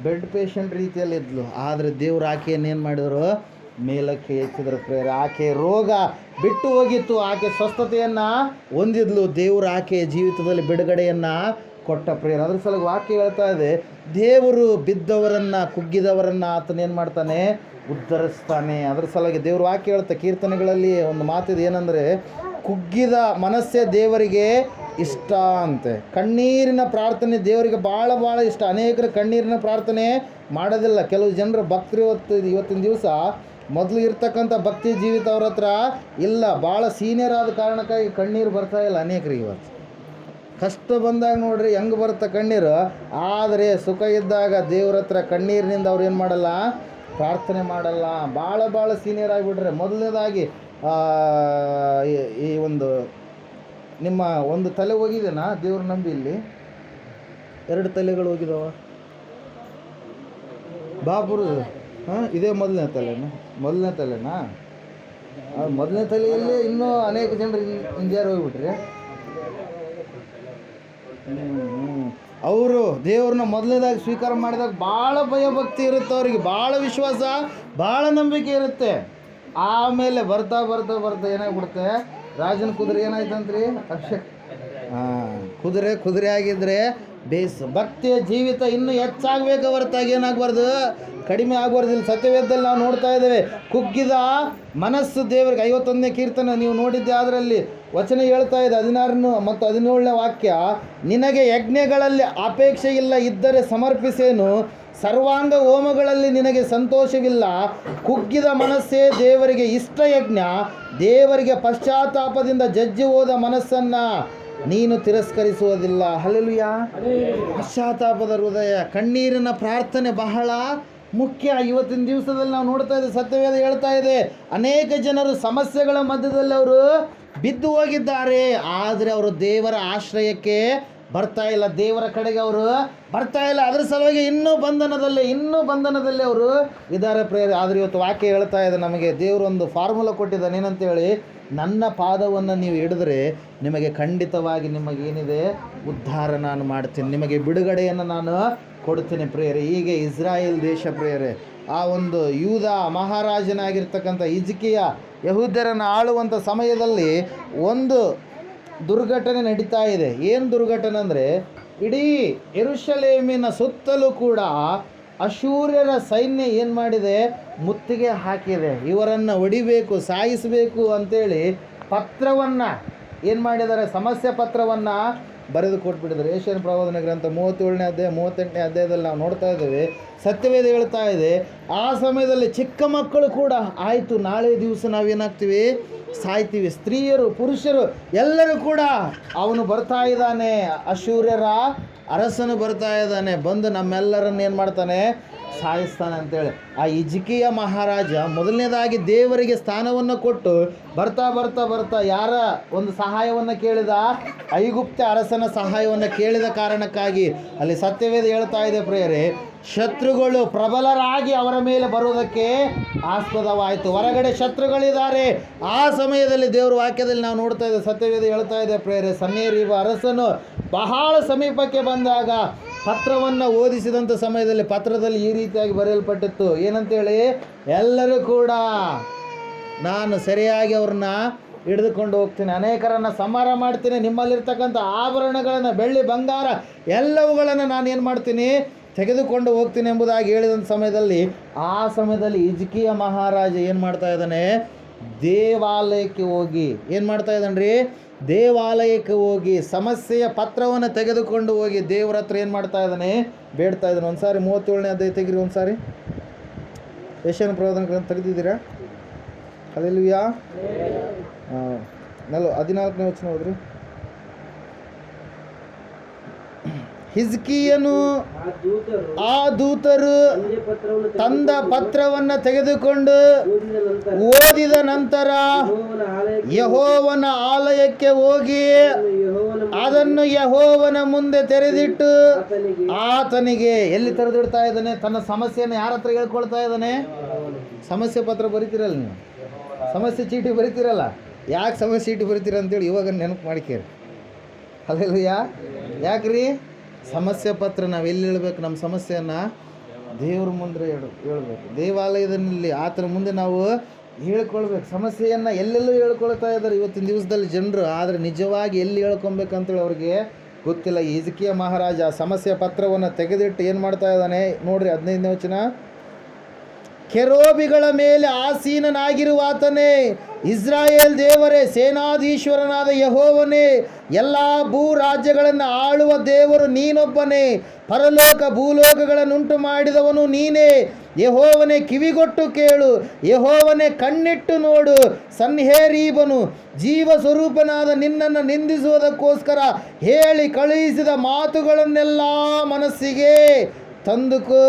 ಬೆಡ್ ಪೇಷಂಟ್ ರೀತಿಯಲ್ಲಿ ಇದ್ಲು. ಆದರೆ ದೇವ್ರು ಆಕೆಯನ್ನು ಏನು ಮಾಡಿದರು? ಮೇಲಕ್ಕೆ ಎತ್ತಿದ್ರು ಪ್ರೇರೆ. ಆಕೆ ರೋಗ ಬಿಟ್ಟು ಹೋಗಿತ್ತು, ಆಕೆ ಸ್ವಸ್ಥತೆಯನ್ನು ಹೊಂದಿದ್ಲು. ದೇವರು ಆಕೆಯ ಜೀವಿತದಲ್ಲಿ ಬಿಡುಗಡೆಯನ್ನು ಕೊಟ್ಟ ಪ್ರೇರೆ. ಅದ್ರ ಸಲುವಾಗಿ ವಾಕ್ಯ ಹೇಳ್ತಾ ಇದೆ, ದೇವರು ಬಿದ್ದವರನ್ನು, ಕುಗ್ಗಿದವರನ್ನು ಆತನೇನು ಮಾಡ್ತಾನೆ? ಉದ್ಧರಿಸ್ತಾನೆ. ಅದ್ರ ಸಲುವಾಗಿ ದೇವ್ರ ವಾಕ್ಯ ಹೇಳ್ತಾ, ಕೀರ್ತನೆಗಳಲ್ಲಿ ಒಂದು ಮಾತಿದೆ ಏನಂದರೆ, ಕುಗ್ಗಿದ ಮನಸ್ಸೇ ದೇವರಿಗೆ ಇಷ್ಟ ಅಂತೆ. ಕಣ್ಣೀರಿನ ಪ್ರಾರ್ಥನೆ ದೇವರಿಗೆ ಭಾಳ ಇಷ್ಟ. ಅನೇಕರು ಕಣ್ಣೀರಿನ ಪ್ರಾರ್ಥನೆ ಮಾಡೋದಿಲ್ಲ. ಕೆಲವು ಜನರು ಭಕ್ತರು ಇವತ್ತಿನ ದಿವಸ ಮೊದಲು ಇರ್ತಕ್ಕಂಥ ಭಕ್ತಿ ಜೀವಿತ ಅವ್ರ ಹತ್ರ ಇಲ್ಲ. ಭಾಳ ಸೀನಿಯರ್ ಆದ ಕಾರಣಕ್ಕಾಗಿ ಕಣ್ಣೀರು ಬರ್ತಾ ಇಲ್ಲ ಅನೇಕರಿಗೆ. ಇವತ್ತು ಕಷ್ಟ ಬಂದಾಗ ನೋಡ್ರಿ ಹೆಂಗೆ ಬರುತ್ತೆ ಕಣ್ಣೀರು. ಆದರೆ ಸುಖ ಇದ್ದಾಗ ದೇವ್ರ ಹತ್ರ ಕಣ್ಣೀರಿನಿಂದ ಅವ್ರು ಏನು ಮಾಡಲ್ಲ? ಪ್ರಾರ್ಥನೆ ಮಾಡಲ್ಲ. ಭಾಳ ಸೀನಿಯರ್ ಆಗಿಬಿಟ್ರೆ. ಮೊದಲನೇದಾಗಿ ಈ ಒಂದು ನಿಮ್ಮ ಒಂದು ತಲೆ ಹೋಗಿದೆನಾ? ದೇವ್ರ ನಂಬಿ ಇಲ್ಲಿ 2 ತಲೆಗಳು ಹೋಗಿದಾವ. ಬಾಬುರು ಇದೇ ಮೊದಲನೇ ತಲೆನಾ? ಮೊದಲನೇ ತಲೆಯಲ್ಲಿ ಇನ್ನೂ ಅನೇಕ ಜನರು ಇಂಜಾರ್ ಹೋಗ್ಬಿಟ್ರಿ. ಅವರು ದೇವ್ರನ್ನ ಮೊದಲನೇದಾಗಿ ಸ್ವೀಕಾರ ಮಾಡಿದಾಗ ಭಾಳ ಭಯಭಕ್ತಿ ಇರುತ್ತೆ ಅವ್ರಿಗೆ, ಭಾಳ ವಿಶ್ವಾಸ, ಭಾಳ ನಂಬಿಕೆ ಇರುತ್ತೆ. ಆಮೇಲೆ ಬರ್ತಾ ಏನಾಗ್ಬಿಡುತ್ತೆ? ರಾಜನ ಕುದುರೆ ಏನಾಯ್ತಂತ್ರಿ? ಅಕ್ಷಯ ಕುದುರೆ ಆಗಿದ್ದರೆ ಬೇಸು. ಭಕ್ತಿಯ ಜೀವಿತ ಇನ್ನೂ ಹೆಚ್ಚಾಗಬೇಕು ಹೊರತಾಗಿ ಏನಾಗಬಾರ್ದು, ಕಡಿಮೆ ಆಗಬಾರ್ದು. ಇಲ್ಲಿ ಸತ್ಯವೇದದಲ್ಲಿ ನಾವು ನೋಡ್ತಾ ಇದ್ದೇವೆ, ಕುಗ್ಗಿದ ಮನಸ್ಸು ದೇವರಿಗೆ. 51ನೇ ಕೀರ್ತನೆ ನೀವು ನೋಡಿದ್ದೆ, ಅದರಲ್ಲಿ ವಚನ ಹೇಳ್ತಾ ಇದೆ 16 ಮತ್ತು 17ನೇ ವಾಕ್ಯ, ನಿನಗೆ ಯಜ್ಞಗಳಲ್ಲಿ ಅಪೇಕ್ಷೆ ಇಲ್ಲ ಇದ್ದರೆ ಸಮರ್ಪಿಸೇನು, ಸರ್ವಾಂಗ ಹೋಮಗಳಲ್ಲಿ ನಿನಗೆ ಸಂತೋಷವಿಲ್ಲ. ಕುಗ್ಗಿದ ಮನಸ್ಸೇ ದೇವರಿಗೆ ಇಷ್ಟ ಯಜ್ಞ, ದೇವರಿಗೆ ಪಶ್ಚಾತ್ತಾಪದಿಂದ ಜಜ್ಜಿ ಹೋದ ಮನಸ್ಸನ್ನು ನೀನು ತಿರಸ್ಕರಿಸುವುದಿಲ್ಲ. ಹಲ್ಲೆಲೂಯಾ. ಪಶ್ಚಾತ್ತಾಪದ ಹೃದಯ, ಕಣ್ಣೀರಿನ ಪ್ರಾರ್ಥನೆ ಬಹಳ ಮುಖ್ಯ. ಇವತ್ತಿನ ದಿವಸದಲ್ಲಿ ನಾವು ನೋಡ್ತಾ ಇದ್ದೇವೆ, ಸತ್ಯವೇದ ಹೇಳ್ತಾ ಇದೆ, ಅನೇಕ ಜನರು ಸಮಸ್ಯೆಗಳ ಮಧ್ಯದಲ್ಲಿ ಅವರು ಬಿದ್ದು ಹೋಗಿದ್ದಾರೆ, ಆದರೆ ಅವರು ದೇವರ ಆಶ್ರಯಕ್ಕೆ ಬರ್ತಾ ಇಲ್ಲ, ದೇವರ ಕಡೆಗೆ ಅವರು ಬರ್ತಾ ಇಲ್ಲ. ಅದರ ಸಲುವಾಗಿ ಇನ್ನೂ ಬಂಧನದಲ್ಲಿ ಅವರು ಇದ್ದಾರೆ ಪ್ರೇರೆ. ಆದರೆ ಇವತ್ತು ವಾಕ್ಯ ಹೇಳ್ತಾ ಇದೆ ನಮಗೆ, ದೇವರು ಒಂದು ಫಾರ್ಮುಲಾ ಕೊಟ್ಟಿದ್ದಾನೆ. ಏನಂತೇಳಿ, ನನ್ನ ಪಾದವನ್ನು ನೀವು ಹಿಡಿದ್ರೆ ನಿಮಗೆ ಖಂಡಿತವಾಗಿ ನಿಮಗೇನಿದೆ ಉದ್ಧಾರ ನಾನು ಮಾಡ್ತೀನಿ, ನಿಮಗೆ ಬಿಡುಗಡೆಯನ್ನು ನಾನು ಕೊಡ್ತೀನಿ ಪ್ರೇರೆ. ಹೀಗೆ ಇಸ್ರಾಯೇಲ್ ದೇಶ ಪ್ರೇರೆ, ಆ ಒಂದು ಯೂದ ಮಹಾರಾಜನಾಗಿರ್ತಕ್ಕಂಥ ಹಿಜ್ಕೀಯ ಯಹೂದ್ಯರನ್ನು ಆಳುವಂಥ ಸಮಯದಲ್ಲಿ ಒಂದು ದುರ್ಘಟನೆ ನಡೀತಾ ಇದೆ. ಏನು ದುರ್ಘಟನೆ ಅಂದರೆ, ಇಡೀ ಯೆರೂಸಲೇಮಿನ ಸುತ್ತಲೂ ಕೂಡ ಅಶೂರ್ಯರ ಸೈನ್ಯ ಏನು ಮಾಡಿದೆ, ಮುತ್ತಿಗೆ ಹಾಕಿದೆ. ಇವರನ್ನು ಹೊಡಿಬೇಕು, ಸಾಯಿಸಬೇಕು ಅಂತೇಳಿ ಪತ್ರವನ್ನು ಏನು ಮಾಡಿದ್ದಾರೆ, ಸಮಸ್ಯೆ ಪತ್ರವನ್ನು ಬರೆದು ಕೊಟ್ಬಿಟ್ಟಿದ್ದಾರೆ. ಏಷ್ಯನ್ ಪ್ರವಾದನ ಗ್ರಂಥ 37ನೇ ಅಧ್ಯಾಯ 38ನೇ ಅಧ್ಯಾಯದಲ್ಲಿ ನಾವು ನೋಡ್ತಾ ಇದ್ದೇವೆ, ಸತ್ಯವೇದ ಹೇಳ್ತಾ ಇದೆ, ಆ ಸಮಯದಲ್ಲಿ ಚಿಕ್ಕ ಮಕ್ಕಳು ಕೂಡ ಆಯಿತು ನಾಳೆ ದಿವಸ ನಾವೇನಾಗ್ತೀವಿ, ಸಾಯ್ತೀವಿ, ಸ್ತ್ರೀಯರು ಪುರುಷರು ಎಲ್ಲರೂ ಕೂಡ ಅವನು ಬರ್ತಾ ಇದ್ದಾನೆ, ಅಶೂರ್ಯರ ಅರಸನು ಬರ್ತಾ ಇದ್ದಾನೆ, ಬಂದು ನಮ್ಮೆಲ್ಲರನ್ನು ಏನು ಮಾಡ್ತಾನೆ, ಸಾಯಿಸ್ತಾನೆ ಅಂತೇಳಿ. ಆ ಹಿಜ್ಕೀಯ ಮಹಾರಾಜ ಮೊದಲನೇದಾಗಿ ದೇವರಿಗೆ ಸ್ಥಾನವನ್ನು ಕೊಟ್ಟು ಬರ್ತಾ ಯಾರ ಒಂದು ಸಹಾಯವನ್ನು ಕೇಳಿದ, ಐಗುಪ್ತ ಅರಸನ ಸಹಾಯವನ್ನು ಕೇಳಿದ ಕಾರಣಕ್ಕಾಗಿ ಅಲ್ಲಿ ಸತ್ಯವೇದ ಹೇಳ್ತಾ ಇದೆ ಪ್ರಿಯರೇ, ಶತ್ರುಗಳು ಪ್ರಬಲರಾಗಿ ಅವರ ಮೇಲೆ ಬರುವುದಕ್ಕೆ ಆಸ್ಪದವಾಯಿತು. ಹೊರಗಡೆ ಶತ್ರುಗಳಿದ್ದಾರೆ. ಆ ಸಮಯದಲ್ಲಿ ದೇವರ ವಾಕ್ಯದಲ್ಲಿ ನಾವು ನೋಡ್ತಾ ಇದ್ದೇವೆ, ಸತ್ಯವೇದ ಹೇಳ್ತಾ ಇದೆ ಪ್ರಿಯರೇ, ಸನ್ಹೇರೀಬ ಅರಸನು ಬಹಳ ಸಮೀಪಕ್ಕೆ ಬಂದಾಗ ಪತ್ರವನ್ನು ಓದಿಸಿದಂಥ ಸಮಯದಲ್ಲಿ ಪತ್ರದಲ್ಲಿ ಈ ರೀತಿಯಾಗಿ ಬರೆಯಲ್ಪಟ್ಟಿತ್ತು, ಏನಂತೇಳಿ, ಎಲ್ಲರೂ ಕೂಡ ನಾನು ಸರಿಯಾಗಿ ಅವ್ರನ್ನ ಹಿಡಿದುಕೊಂಡು ಹೋಗ್ತೀನಿ, ಅನೇಕರನ್ನು ಸಂಹಾರ ಮಾಡ್ತೀನಿ, ನಿಮ್ಮಲ್ಲಿರ್ತಕ್ಕಂಥ ಆಭರಣಗಳನ್ನು, ಬೆಳ್ಳಿ ಬಂಗಾರ ಎಲ್ಲವುಗಳನ್ನು ನಾನು ಏನು ಮಾಡ್ತೀನಿ, ತೆಗೆದುಕೊಂಡು ಹೋಗ್ತೀನಿ ಎಂಬುದಾಗಿ ಹೇಳಿದಂಥ ಸಮಯದಲ್ಲಿ, ಆ ಸಮಯದಲ್ಲಿ ಹಿಜ್ಕೀಯ ಮಹಾರಾಜ ಏನು ಮಾಡ್ತಾ ಇದ್ದಾನೆ, ದೇವಾಲಯಕ್ಕೆ ಹೋಗಿ ಏನು ಮಾಡ್ತಾ ಇದ್ದಾನ್ರಿ, ದೇವಾಲಯಕ್ಕೆ ಹೋಗಿ ಸಮಸ್ಯೆಯ ಪತ್ರವನ್ನು ತೆಗೆದುಕೊಂಡು ಹೋಗಿ ದೇವರ ಹತ್ರ ಏನು ಮಾಡ್ತಾ ಇದ್ದಾನೆ, ಬೇಡ್ತಾ ಇದ್ದಾನೆ. ಒಂದು ಸಾರಿ 37ನೇ ಅಧ್ಯಾಯ ತೆಗಿರಿ, ಒಂದು ಸಾರಿ ಯೆಶಾಯನ ಪ್ರವಾದನ ಗ್ರಂಥ ತೆಗೆದಿದ್ದೀರಾ? ಹಲ್ಲೆಲೂಯಾ. 14ನೇ ವಚನ ಹೋದ್ರಿ. ಹಿಜ್ಕೀಯನು ಆ ದೂತರು ತಂದ ಪತ್ರವನ್ನು ತೆಗೆದುಕೊಂಡು ಓದಿದ ನಂತರ ಯೆಹೋವನ ಆಲಯಕ್ಕೆ ಹೋಗಿ ಅದನ್ನು ಯೆಹೋವನ ಮುಂದೆ ತೆರೆದಿಟ್ಟು ಆತನಿಗೆ, ಎಲ್ಲಿ ತೆರೆದಿಡ್ತಾ ಇದ್ದಾನೆ, ತನ್ನ ಸಮಸ್ಯೆಯನ್ನು ಯಾರ ಹತ್ರ ಹೇಳ್ಕೊಳ್ತಾ ಇದ್ದಾನೆ, ಸಮಸ್ಯೆ ಪತ್ರ ಬರಿತೀರಲ್ಲ ನೀವು, ಸಮಸ್ಯೆ ಚೀಟಿ ಬರಿತೀರಲ್ಲ, ಯಾಕೆ ಸಮಸ್ಯೆ ಚೀಟಿ ಬರಿತೀರ ಅಂತೇಳಿ ಇವಾಗ ನೆನಪು ಮಾಡಿಕೇರಿ. ಹಲ್ಲೆಲೂಯಾ. ಯಾಕ್ರಿ, ಸಮಸ್ಯೆ ಪತ್ರ ನಾವು ಎಲ್ಲಿ ಹೇಳ್ಬೇಕು, ನಮ್ಮ ಸಮಸ್ಯೆಯನ್ನು ದೇವ್ರ ಮುಂದೆ ಹೇಳ್ಬೇಕು, ದೇವಾಲಯದಲ್ಲಿ ಆತನ ಮುಂದೆ ನಾವು ಹೇಳ್ಕೊಳ್ಬೇಕು. ಸಮಸ್ಯೆಯನ್ನು ಎಲ್ಲೆಲ್ಲೂ ಹೇಳ್ಕೊಳ್ತಾ ಇದ್ದಾರೆ ಇವತ್ತಿನ ದಿವಸದಲ್ಲಿ ಜನರು, ಆದರೆ ನಿಜವಾಗಿ ಎಲ್ಲಿ ಹೇಳ್ಕೊಬೇಕಂತೇಳಿ ಅವ್ರಿಗೆ ಗೊತ್ತಿಲ್ಲ. ಈ ಹಿಜ್ಕೀಯ ಮಹಾರಾಜ ಸಮಸ್ಯೆ ಪತ್ರವನ್ನು ತೆಗೆದಿಟ್ಟು ಏನು ಮಾಡ್ತಾ ಇದ್ದಾನೆ ನೋಡ್ರಿ, 15ನೇ ವಚನ, ಕೆರೋಬಿಗಳ ಮೇಲೆ ಆಸೀನನಾಗಿರುವಾತನೇ, ಇಸ್ರಾಯೇಲ್ ದೇವರೇ, ಸೇನಾಧೀಶ್ವರನಾದ ಯೆಹೋವನೇ, ಎಲ್ಲ ಭೂ ರಾಜ್ಯಗಳನ್ನು ಆಳುವ ದೇವರು ನೀನೊಬ್ಬನೇ, ಪರಲೋಕ ಭೂಲೋಕಗಳನ್ನುಂಟು ಮಾಡಿದವನು ನೀನೇ. ಯೆಹೋವನೇ, ಕಿವಿಗೊಟ್ಟು ಕೇಳು, ಯೆಹೋವನೇ, ಕಣ್ಣಿಟ್ಟು ನೋಡು. ಸನ್ಹೇರೀಬನು ಜೀವ ಸ್ವರೂಪನಾದ ನಿನ್ನನ್ನು ನಿಂದಿಸುವುದಕ್ಕೋಸ್ಕರ ಹೇಳಿ ಕಳುಹಿಸಿದ ಮಾತುಗಳನ್ನೆಲ್ಲ ಮನಸ್ಸಿಗೆ ತಂದುಕೋ.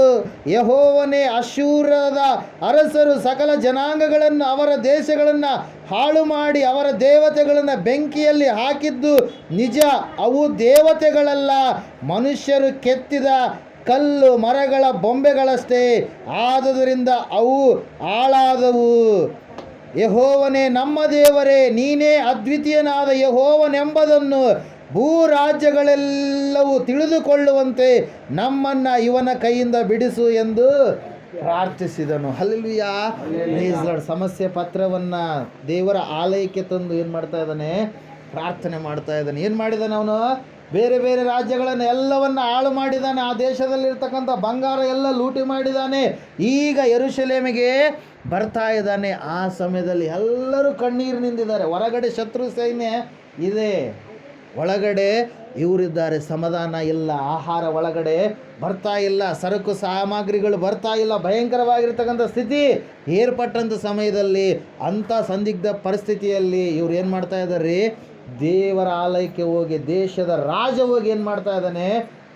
ಯೆಹೋವನೇ, ಅಶ್ಶೂರದ ಅರಸರು ಸಕಲ ಜನಾಂಗಗಳನ್ನು, ಅವರ ದೇಶಗಳನ್ನು ಹಾಳು ಮಾಡಿ ಅವರ ದೇವತೆಗಳನ್ನು ಬೆಂಕಿಯಲ್ಲಿ ಹಾಕಿದ್ದು ನಿಜ. ಅವು ದೇವತೆಗಳಲ್ಲ, ಮನುಷ್ಯರು ಕೆತ್ತಿದ ಕಲ್ಲು ಮರಗಳ ಬೊಂಬೆಗಳಷ್ಟೇ, ಆದುದರಿಂದ ಅವು ಹಾಳಾದವು. ಯೆಹೋವನೇ, ನಮ್ಮ ದೇವರೇ, ನೀನೇ ಅದ್ವಿತೀಯನಾದ ಯೆಹೋವನೆಂಬುದನ್ನು ಭೂ ರಾಜ್ಯಗಳೆಲ್ಲವೂ ತಿಳಿದುಕೊಳ್ಳುವಂತೆ ನಮ್ಮನ್ನು ಇವನ ಕೈಯಿಂದ ಬಿಡಿಸು ಎಂದು ಪ್ರಾರ್ಥಿಸಿದನು. ಹಲ್ಲೆಲೂಯಾ. Praise lord. ಸಮಸ್ಯೆ ಪತ್ರವನ್ನು ದೇವರ ಆಲಯಕ್ಕೆ ತಂದು ಏನು ಮಾಡ್ತಾ ಇದ್ದಾನೆ, ಪ್ರಾರ್ಥನೆ ಮಾಡ್ತಾ ಇದ್ದಾನೆ. ಏನು ಮಾಡಿದಾನೆ ಅವನು, ಬೇರೆ ಬೇರೆ ರಾಜ್ಯಗಳನ್ನು ಎಲ್ಲವನ್ನು ಹಾಳು ಮಾಡಿದ್ದಾನೆ. ಆ ದೇಶದಲ್ಲಿರ್ತಕ್ಕಂಥ ಬಂಗಾರ ಎಲ್ಲ ಲೂಟಿ ಮಾಡಿದ್ದಾನೆ. ಈಗ ಯೆರೂಸಲೇಮಿಗೆ ಬರ್ತಾ ಇದ್ದಾನೆ. ಆ ಸಮಯದಲ್ಲಿ ಎಲ್ಲರೂ ಕಣ್ಣೀರಿನಿಂದಿದ್ದಾರೆ. ಹೊರಗಡೆ ಶತ್ರು ಸೈನ್ಯ ಇದೆ, ಒಳಗಡೆ ಇವರಿದ್ದಾರೆ. ಸಮಾಧಾನ ಇಲ್ಲ, ಆಹಾರ ಒಳಗಡೆ ಬರ್ತಾ ಇಲ್ಲ, ಸರಕು ಸಾಮಗ್ರಿಗಳು ಬರ್ತಾ ಇಲ್ಲ. ಭಯಂಕರವಾಗಿರ್ತಕ್ಕಂಥ ಸ್ಥಿತಿ ಏರ್ಪಟ್ಟಂಥ ಸಮಯದಲ್ಲಿ, ಅಂಥ ಸಂದಿಗ್ಧ ಪರಿಸ್ಥಿತಿಯಲ್ಲಿ ಇವ್ರು ಏನು ಮಾಡ್ತಾ ಇದ್ದಾರೆ? ದೇವರ ಆಲಯಕ್ಕೆ ಹೋಗಿ, ದೇಶದ ರಾಜ ಹೋಗಿ ಏನು ಮಾಡ್ತಾ ಇದ್ದಾನೆ?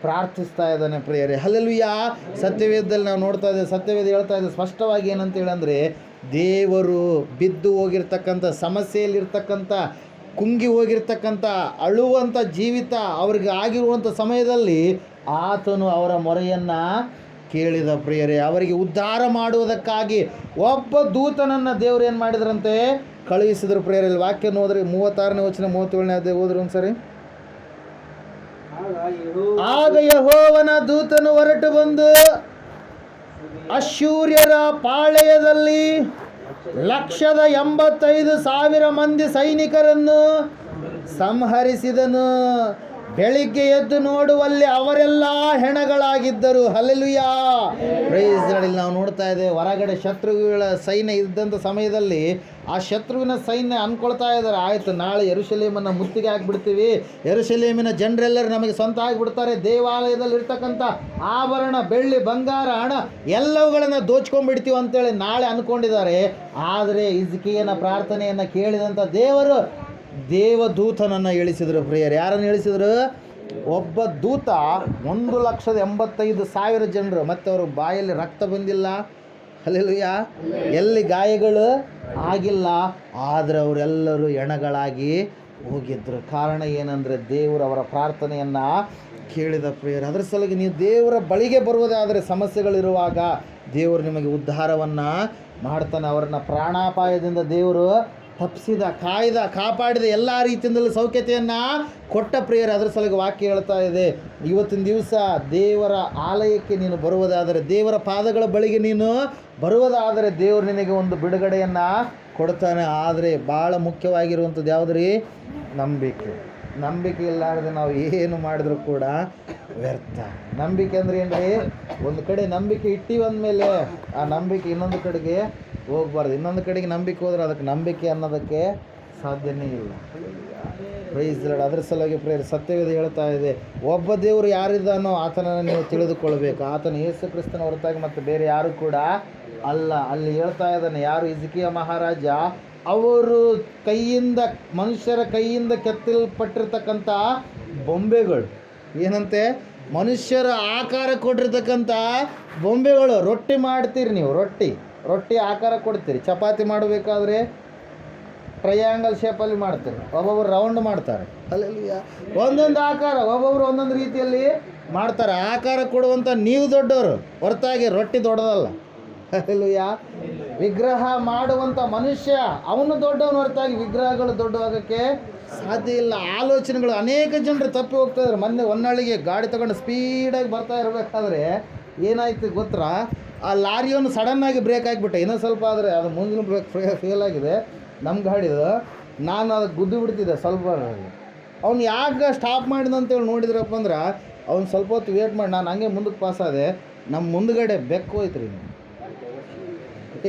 ಪ್ರಾರ್ಥಿಸ್ತಾ ಇದ್ದಾನೆ ಪ್ರಿಯರೇ. ಹಲ್ಲೆಲೂಯಾ. ಸತ್ಯವೇದದಲ್ಲಿ ನಾವು ನೋಡ್ತಾ ಇದ್ದೇವೆ, ಸತ್ಯವೇದ ಹೇಳ್ತಾ ಇದೆ ಸ್ಪಷ್ಟವಾಗಿ ಏನಂತೇಳಿ ಅಂದರೆ, ದೇವರು ಬಿದ್ದು ಹೋಗಿರ್ತಕ್ಕಂಥ, ಸಮಸ್ಯೆಯಲ್ಲಿರ್ತಕ್ಕಂಥ, ಕುಂಗಿ ಹೋಗಿರ್ತಕ್ಕಂಥ, ಅಳುವಂಥ ಜೀವಿತ ಅವ್ರಿಗೆ ಆಗಿರುವಂಥ ಸಮಯದಲ್ಲಿ ಆತನು ಅವರ ಮೊರೆಯನ್ನು ಕೇಳಿದ ಪ್ರಿಯರೇ. ಅವರಿಗೆ ಉದ್ಧಾರ ಮಾಡುವುದಕ್ಕಾಗಿ ಒಬ್ಬ ದೂತನನ್ನು ದೇವರು ಏನು ಮಾಡಿದ್ರಂತೆ? ಕಳುಹಿಸಿದ್ರು ಪ್ರಿಯರಲ್ಲಿ. ವಾಕ್ಯ ನೋಡ್ರಿ, 36ನೇ ವಚನ 37ನೇ ಅಧ್ಯಾಯ ಓದ್ರಿ ಒಂದ್ಸರಿ. ಆಗ ಯೆಹೋವನ ದೂತನು ಹೊರಟು ಬಂದು ಅಶ್ಶೂರ್ಯರ ಪಾಳೆಯದಲ್ಲಿ 185,000 ಮಂದಿ ಸೈನಿಕರನ್ನು ಸಂಹರಿಸಿದನು. ಬೆಳಿಗ್ಗೆ ಎದ್ದು ನೋಡುವಲ್ಲಿ ಅವರೆಲ್ಲ ಹೆಣಗಳಾಗಿದ್ದರು. ಹಲ್ಲೆಲೂಯಾ. Praise lord. ನಾವು ನೋಡ್ತಾ ಇದ್ದೇವೆ, ಹೊರಗಡೆ ಶತ್ರುಗಳ ಸೈನ್ಯ ಇದ್ದಂಥ ಸಮಯದಲ್ಲಿ ಆ ಶತ್ರುವಿನ ಸೈನ್ಯ ಅಂದ್ಕೊಳ್ತಾ ಇದ್ದಾರೆ, ಆಯಿತು ನಾಳೆ ಯೆರೂಸಲೇಮನ್ನು ಮುತ್ತಿಗೆ ಹಾಕಿಬಿಡ್ತೀವಿ, ಯೆರೂಸಲೇಮಿನ ಜನರೆಲ್ಲರೂ ನಮಗೆ ಸ್ವಂತ ಆಗಿಬಿಡ್ತಾರೆ, ದೇವಾಲಯದಲ್ಲಿ ಇರ್ತಕ್ಕಂಥ ಆಭರಣ, ಬೆಳ್ಳಿ, ಬಂಗಾರ, ಹಣ ಎಲ್ಲವುಗಳನ್ನು ದೋಚ್ಕೊಂಡ್ಬಿಡ್ತೀವಿ ಅಂತೇಳಿ ನಾಳೆ ಅಂದ್ಕೊಂಡಿದ್ದಾರೆ. ಆದರೆ ಹಿಜ್ಕೀಯನ ಪ್ರಾರ್ಥನೆಯನ್ನು ಕೇಳಿದಂಥ ದೇವರು ದೇವದೂತನನ್ನು ಇಳಿಸಿದರು ಪ್ರಿಯರು. ಯಾರನ್ನು ಇಳಿಸಿದರು? ಒಬ್ಬ ದೂತ 185,000 ಜನರು. ಮತ್ತು ಅವರು ಬಾಯಲ್ಲಿ ರಕ್ತ ಬಂದಿಲ್ಲ, ಹಲ್ಲೆಲೂಯಾ, ಎಲ್ಲಿ ಗಾಯಗಳು ಆಗಿಲ್ಲ, ಆದರೆ ಅವರೆಲ್ಲರೂ ಹೆಣಗಳಾಗಿ ಹೋಗಿದ್ದರು. ಕಾರಣ ಏನಂದರೆ ದೇವರು ಅವರ ಪ್ರಾರ್ಥನೆಯನ್ನು ಕೇಳಿದ ಪ್ರಿಯರು. ಅದರ ಸಲುವಾಗಿ ನೀವು ದೇವರ ಬಳಿಗೆ ಬರುವುದಾದರೆ, ಸಮಸ್ಯೆಗಳಿರುವಾಗ ದೇವರು ನಿಮಗೆ ಉದ್ಧಾರವನ್ನು ಮಾಡ್ತಾನೆ. ಅವರನ್ನು ಪ್ರಾಣಾಪಾಯದಿಂದ ದೇವರು ತಪ್ಪಿಸಿದ, ಕಾಯ್ದ, ಕಾಪಾಡಿದ, ಎಲ್ಲ ರೀತಿಯಿಂದಲೂ ಸೌಖ್ಯತೆಯನ್ನು ಕೊಟ್ಟ ಪ್ರಿಯರು. ಅದರ ಸಲುವಾಗಿ ವಾಕ್ಯ ಹೇಳ್ತಾ ಇದೆ, ಇವತ್ತಿನ ದಿವಸ ದೇವರ ಆಲಯಕ್ಕೆ ನೀನು ಬರುವುದಾದರೆ, ದೇವರ ಪಾದಗಳ ಬಳಿಗೆ ನೀನು ಬರುವುದಾದರೆ ದೇವರು ನಿನಗೆ ಒಂದು ಬಿಡುಗಡೆಯನ್ನು ಕೊಡ್ತಾನೆ. ಆದರೆ ಭಾಳ ಮುಖ್ಯವಾಗಿರುವಂಥದ್ದು ಯಾವುದ್ರಿ? ನಂಬಿಕೆ. ನಂಬಿಕೆ ಇಲ್ಲಾರದೆ ನಾವು ಏನು ಮಾಡಿದ್ರೂ ಕೂಡ ವ್ಯರ್ಥ. ನಂಬಿಕೆ ಅಂದರೆ ಏನು ರೀ? ಒಂದು ಕಡೆ ನಂಬಿಕೆ ಇಟ್ಟಿವಿ ಅಂದಮೇಲೆ ಆ ನಂಬಿಕೆ ಇನ್ನೊಂದು ಕಡೆಗೆ ಹೋಗ್ಬಾರ್ದು. ಇನ್ನೊಂದು ಕಡೆಗೆ ನಂಬಿಕೆ ಹೋದ್ರೆ ಅದಕ್ಕೆ ನಂಬಿಕೆ ಅನ್ನೋದಕ್ಕೆ ಸಾಧ್ಯನೇ ಇಲ್ಲ. Praise lord. ಅದರ ಸಲುವಾಗಿ ಪ್ರೇಯರ್ ಸತ್ಯವೇದ ಹೇಳ್ತಾ ಇದೆ, ಒಬ್ಬ ದೇವರು ಯಾರಿದ್ದಾನೋ ಆತನನ್ನು ನೀವು ತಿಳಿದುಕೊಳ್ಬೇಕು. ಆತನ ಯೇಸು ಕ್ರಿಸ್ತನ ಹೊರತಾಗಿ ಮತ್ತು ಬೇರೆ ಯಾರು ಕೂಡ ಅಲ್ಲ. ಅಲ್ಲಿ ಹೇಳ್ತಾ ಇದ್ದಾನೆ, ಯಾರು? ಹಿಜ್ಕೀಯ ಮಹಾರಾಜ ಅವರು ಕೈಯಿಂದ, ಮನುಷ್ಯರ ಕೈಯಿಂದ ಕೆತ್ತಲ್ಪಟ್ಟಿರ್ತಕ್ಕಂಥ ಬೊಂಬೆಗಳು, ಏನಂತೆ? ಮನುಷ್ಯರ ಆಕಾರ ಕೊಟ್ಟಿರ್ತಕ್ಕಂಥ ಬೊಂಬೆಗಳು. ರೊಟ್ಟಿ ಮಾಡ್ತೀರಿ ನೀವು, ರೊಟ್ಟಿ ಆಕಾರ ಕೊಡ್ತೀರಿ. ಚಪಾತಿ ಮಾಡಬೇಕಾದ್ರೆ ಟ್ರಯಾಂಗಲ್ ಶೇಪಲ್ಲಿ ಮಾಡ್ತೀರಿ, ಒಬ್ಬೊಬ್ಬರು ರೌಂಡ್ ಮಾಡ್ತಾರೆ. ಅಲ್ಲೆಲ್ಲ ಒಂದೊಂದು ಆಕಾರ, ಒಬ್ಬೊಬ್ಬರು ಒಂದೊಂದು ರೀತಿಯಲ್ಲಿ ಮಾಡ್ತಾರೆ. ಆಕಾರ ಕೊಡುವಂಥ ನೀವು ದೊಡ್ಡವರು, ಹೊರತಾಗಿ ರೊಟ್ಟಿ ದೊಡ್ಡದಲ್ಲ. ಅಲ್ಲೆಲ್ಲೂಯ. ವಿಗ್ರಹ ಮಾಡುವಂಥ ಮನುಷ್ಯ ಅವನು ದೊಡ್ಡವನು, ಹೊರತಾಗಿ ವಿಗ್ರಹಗಳು ದೊಡ್ಡವಾಗೋಕ್ಕೆ ಸಾಧ್ಯ ಇಲ್ಲ. ಆಲೋಚನೆಗಳು ಅನೇಕ ಜನರು ತಪ್ಪಿ ಹೋಗ್ತಾ ಇದ್ದಾರೆ. ಮೊನ್ನೆ ಹೊನ್ನಳ್ಳಿಗೆ ಗಾಡಿ ತಗೊಂಡು ಸ್ಪೀಡಾಗಿ ಬರ್ತಾ ಇರಬೇಕಾದ್ರೆ ಏನಾಯ್ತು ಗೊತ್ತಾ? ಆ ಲಾರಿಯನ್ನು ಸಡನ್ನಾಗಿ ಬ್ರೇಕ್ ಆಗಿಬಿಟ್ಟೆ. ಇನ್ನೊಂದು ಸ್ವಲ್ಪ ಆದರೆ ಅದು ಮುಂದಿನ ಬ್ರೇಕ್ ಫೇಲ್ ಆಗಿದೆ ನಮ್ಮ ಗಾಡಿದು. ನಾನು ಅದಕ್ಕೆ ಗುದ್ದು ಬಿಡ್ತಿದ್ದೆ ಸ್ವಲ್ಪ. ಅವ್ನು ಯಾಕೆ ಸ್ಟಾಪ್ ಮಾಡಿದಂತೇಳಿ ನೋಡಿದ್ರಪ್ಪ ಅಂದ್ರೆ, ಅವ್ನು ಸ್ವಲ್ಪ ಹೊತ್ತು ವೇಟ್ ಮಾಡಿ ನಾನು ಹಂಗೆ ಮುಂದಕ್ಕೆ ಪಾಸ್ ಆದೆ. ನಮ್ಮ ಮುಂದುಗಡೆ ಬೆಕ್ಕು ಹೋಯ್ತು ರೀ.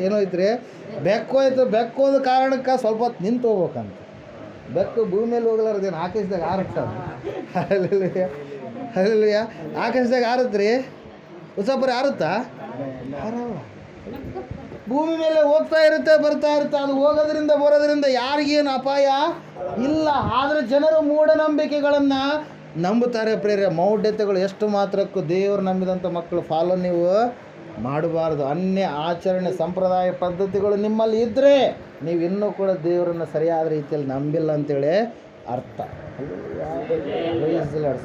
ಏನೋಯ್ತು ರೀ? ಬೆಕ್ಕು ಹೋಯ್ತು. ಬೆಕ್ಕು ಹೋದ ಕಾರಣಕ್ಕೆ ಸ್ವಲ್ಪ ಹೊತ್ತು ನಿಂತು ಹೋಗ್ಬೇಕಂತ. ಬೆಕ್ಕು ಭೂಮಿ ಮೇಲೆ ಹೋಗ್ಲಾರ್ದೇನು ಆಕಾಶದಾಗ ಆರುತ್ತದ. ಅಲ್ಲಯ್ಯ, ಆಕಾಶದಾಗ ಆರುತ್ತೆ ರೀ. ಉತ್ಸಪರಿ ಆರುತ್ತಾ? ಭೂಮಿ ಮೇಲೆ ಹೋಗ್ತಾ ಇರುತ್ತೆ, ಬರ್ತಾ ಇರುತ್ತೆ. ಅದು ಹೋಗೋದ್ರಿಂದ ಬರೋದ್ರಿಂದ ಯಾರಿಗೇನು ಅಪಾಯ ಇಲ್ಲ. ಆದರೆ ಜನರು ಮೂಢನಂಬಿಕೆಗಳನ್ನು ನಂಬುತ್ತಾರೆ ಪ್ರೇರೆ. ಮೌಢ್ಯತೆಗಳು ಎಷ್ಟು ಮಾತ್ರಕ್ಕೂ ದೇವರು ನಂಬಿದಂಥ ಮಕ್ಕಳು ಫಾಲೋ ನೀವು ಮಾಡಬಾರ್ದು. ಅನ್ಯ ಆಚರಣೆ, ಸಂಪ್ರದಾಯ ಪದ್ಧತಿಗಳು ನಿಮ್ಮಲ್ಲಿ ಇದ್ದರೆ ನೀವು ಇನ್ನೂ ಕೂಡ ದೇವರನ್ನು ಸರಿಯಾದ ರೀತಿಯಲ್ಲಿ ನಂಬಿಲ್ಲ ಅಂತೇಳಿ ಅರ್ಥ.